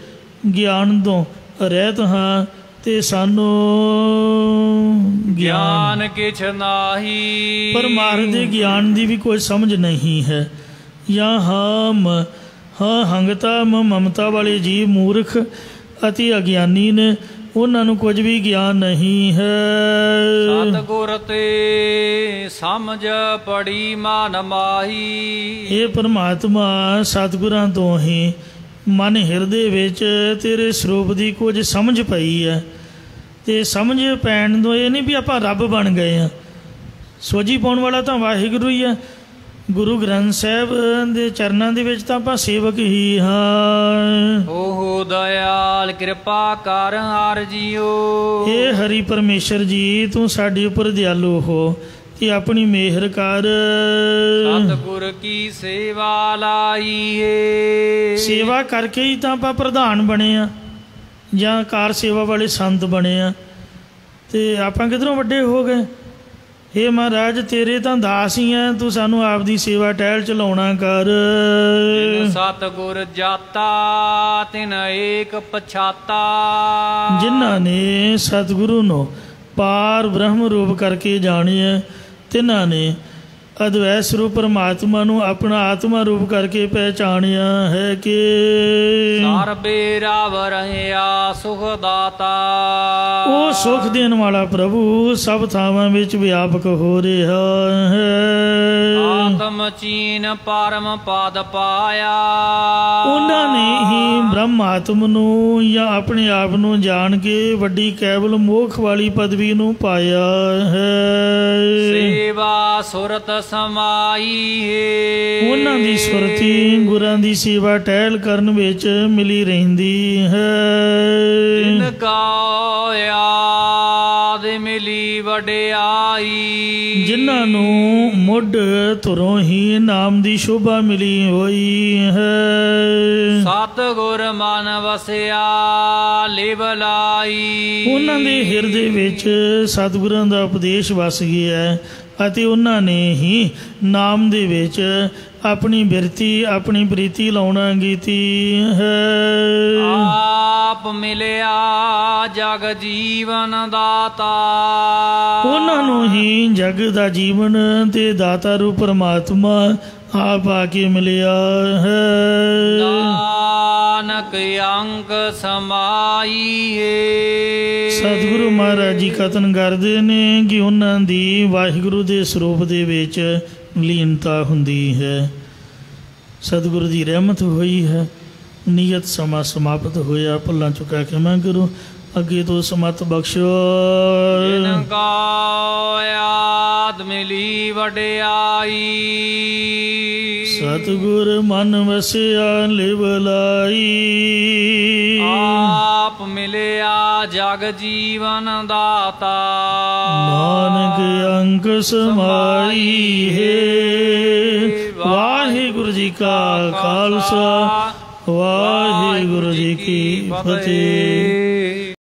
ਗਿਆਨ ਤੋਂ ਰਹਿਤ ਹਾਂ, ਤੇ ਸਾਨੂੰ ਗਿਆਨ ਕਿਛ ਨਾਹੀ, ਪਰਮਾਰਥ ਦੇ ਗਿਆਨ ਦੀ ਵੀ ਕੋਈ ਸਮਝ ਨਹੀਂ ਹੈ। ਜਾਂ ਹੰਗਤਾ ਮਮਤਾ ਵਾਲੇ ਜੀਵ ਮੂਰਖ ਅਤੇ ਅਗਿਆਨੀ ਨੇ, ਉਹਨਾਂ ਨੂੰ ਕੁਝ ਵੀ ਗਿਆਨ ਨਹੀਂ ਹੈ। ਸਤਿਗੁਰ ਤੇ ਸਮਝ ਪੜੀ ਮਨ ਮਾਹੀ, ਇਹ ਪਰਮਾਤਮਾ ਸਤਿਗੁਰਾਂ ਤੋਂ ਹੀ ਮਨ ਹਿਰਦੇ ਵਿੱਚ ਤੇਰੇ ਸਰੂਪ ਦੀ ਕੁਝ ਸਮਝ ਪਈ ਹੈ। ਅਤੇ ਸਮਝ ਪੈਣ ਤੋਂ ਇਹ ਨਹੀਂ ਵੀ ਆਪਾਂ ਰੱਬ ਬਣ ਗਏ ਹਾਂ, ਸੋਝੀ ਪਾਉਣ ਵਾਲਾ ਤਾਂ ਵਾਹਿਗੁਰੂ ਹੀ ਹੈ। ਗੁਰੂ ਗ੍ਰੰਥ ਸਾਹਿਬ ਦੇ ਚਰਨਾਂ ਦੇ ਵਿੱਚ ਤਾਂ ਆਪਾਂ ਸੇਵਕ ਹੀ ਹਾਂ। ਓਹ ਦਇਆਲ ਕਿਰਪਾ ਕਰ ਹਰਿ ਜੀਓ, ਇਹ ਹਰੀ ਪਰਮੇਸ਼ਰ ਜੀ ਤੂੰ ਸਾਡੇ ਉੱਪਰ ਦਿਆਲੂ ਹੋ ਤੇ ਆਪਣੀ ਮਿਹਰ ਕਰ। ਸਤਿਗੁਰ ਕੀ ਸੇਵਾ ਲਾਈ ਏ, ਸੇਵਾ ਕਰਕੇ ਹੀ ਤਾਂ ਆਪਾਂ ਪ੍ਰਧਾਨ ਬਣੇ ਆ ਜਾਂ ਕਾਰ ਸੇਵਾ ਵਾਲੇ ਸੰਤ ਬਣੇ ਆ, ਅਤੇ ਆਪਾਂ ਕਿੱਧਰੋਂ ਵੱਡੇ ਹੋ ਗਏ। ਹੇ ਮਹਾਰਾਜ ਤੇਰੇ ਤਾਂ ਦਾਸ ਹੀ ਆ, ਤੂੰ ਸਾਨੂੰ ਆਪਦੀ ਸੇਵਾ ਟਹਿਲ ਚਲਾਉਣਾ ਕਰ। ਸਤਿਗੁਰ ਜਾਤਾ ਤਿਨ ਏਕ ਪਛਾਤਾ, ਜਿਨ੍ਹਾਂ ਨੇ ਸਤਿਗੁਰੂ ਨੂੰ ਪਾਰ ਬ੍ਰਹਮ ਰੂਪ ਕਰਕੇ ਜਾਣਿਆ, ਤਿਨ੍ਹਾਂ ਨੇ ਅਦਵੈਤ ਸਰੂਪ ਪਰਮਾਤਮਾ ਨੂੰ ਆਪਣਾ ਆਤਮਾ ਰੂਪ ਕਰਕੇ ਪਹਿਚਾਣਿਆ ਹੈ ਕਿ ਸਰਬੇ ਰਵ ਰਹਿਆ ਸੁਖ ਦਾਤਾ, ਉਹ ਸੁਖ ਦੇਣ ਵਾਲਾ ਪ੍ਰਭੂ ਸਭ ਥਾਵਾਂ ਵਿੱਚ ਵਿਆਪਕ ਹੋ ਰਿਹਾ ਹੈ। ਆਤਮ ਚੀਨ ਪਰਮ ਪਦ ਪਾਇਆ, ਉਹਨਾਂ ਨੇ ਹੀ ਬ੍ਰਹਮ ਆਤਮ ਨੂੰ ਜਾਂ ਆਪਣੇ ਆਪ ਨੂੰ ਜਾਣ ਕੇ ਵੱਡੀ ਕੇਵਲ ਮੋਖ ਵਾਲੀ ਪਦਵੀ ਨੂੰ ਪਾਇਆ ਹੈ। ਸੇਵਾ ਸੁਰਤ ਸਮਾਈ ਹੈ, ਉਹਨਾਂ ਦੀ ਸੁਰਤੀ ਗੁਰਾਂ ਦੀ ਸੇਵਾ ਟਹਿਲ ਕਰਨ ਵਿੱਚ ਮਿਲੀ ਰਹਿੰਦੀ ਹੈ। ਤਿਨ ਕਾ ਯਾਦ ਮਿਲੀ ਵਡਿਆਈ, ਜਿਨ੍ਹਾਂ ਨੂੰ ਮੁੱਢ ਧੁਰੋਂ ਹੀ ਨਾਮ ਦੀ ਸ਼ੋਭਾ ਮਿਲੀ ਹੋਈ ਹੈ। ਸਤਿਗੁਰ ਮਨ ਵਸਿਆ ਲਿਵ ਲਾਈ, ਉਹਨਾਂ ਦੇ ਹਿਰਦੇ ਵਿੱਚ ਸਤਿਗੁਰਾਂ ਦਾ ਉਪਦੇਸ਼ ਵਸ ਗਿਆ ਹੈ ਅਤੇ ਉਹਨਾਂ ਨੇ ਹੀ ਨਾਮ ਦੇ ਵਿੱਚ ਆਪਣੀ ਬਿਰਤੀ ਆਪਣੀ ਪ੍ਰੀਤੀ ਲਾਉਣਾ ਕੀਤੀ ਹੈ। ਆਪ ਮਿਲਿਆ ਜਗ ਜੀਵਨ ਦਾਤਾ, ਉਹਨਾਂ ਨੂੰ ਹੀ ਜਗ ਦਾ ਜੀਵਨ ਤੇ ਦਾਤਾ ਰੂਪ ਪਰਮਾਤਮਾ ਆਪ ਆ ਕੇ ਮਿਲਿਆ ਹੈ। ਨਾਨਕ ਅੰਕ ਸਮਾਈ ਹੈ, ਸਤਿਗੁਰੂ ਮਹਾਰਾਜ ਜੀ ਕਥਨ ਕਰਦੇ ਨੇ ਕਿ ਉਹਨਾਂ ਦੀ ਵਾਹਿਗੁਰੂ ਦੇ ਸਰੂਪ ਦੇ ਵਿੱਚ ਲੀਨਤਾ ਹੁੰਦੀ ਹੈ। ਸਤਿਗੁਰੂ ਦੀ ਰਹਿਮਤ ਹੋਈ ਹੈ। ਨਿਯਤ ਸਮਾਂ ਸਮਾਪਤ ਹੋਇਆ, ਭੁੱਲਾਂ ਚੁੱਕਾ ਖਿਮਾ ਕਰੋ, ਅੱਗੇ ਤੋਂ ਸਮਤ ਬਖਸ਼ੋ। ਜਿਨ ਕਾ ਯਾਦ ਮਿਲੀ ਵਡਿਆਈ, ਸਤਿਗੁਰ ਮਨ ਵਸਿਆ ਲਿਵ ਲਾਈ, ਆਪ ਮਿਲਿਆ ਜਗ ਜੀਵਨ ਦਾਤਾ, ਨਾਨਕ ਅੰਕ ਸਮਾਈ ਹੈ। ਵਾਹਿਗੁਰੂ ਜੀ ਕਾ ਖਾਲਸਾ, ਵਾਹਿਗੁਰੂ ਜੀ ਕੀ ਫਤਿਹ।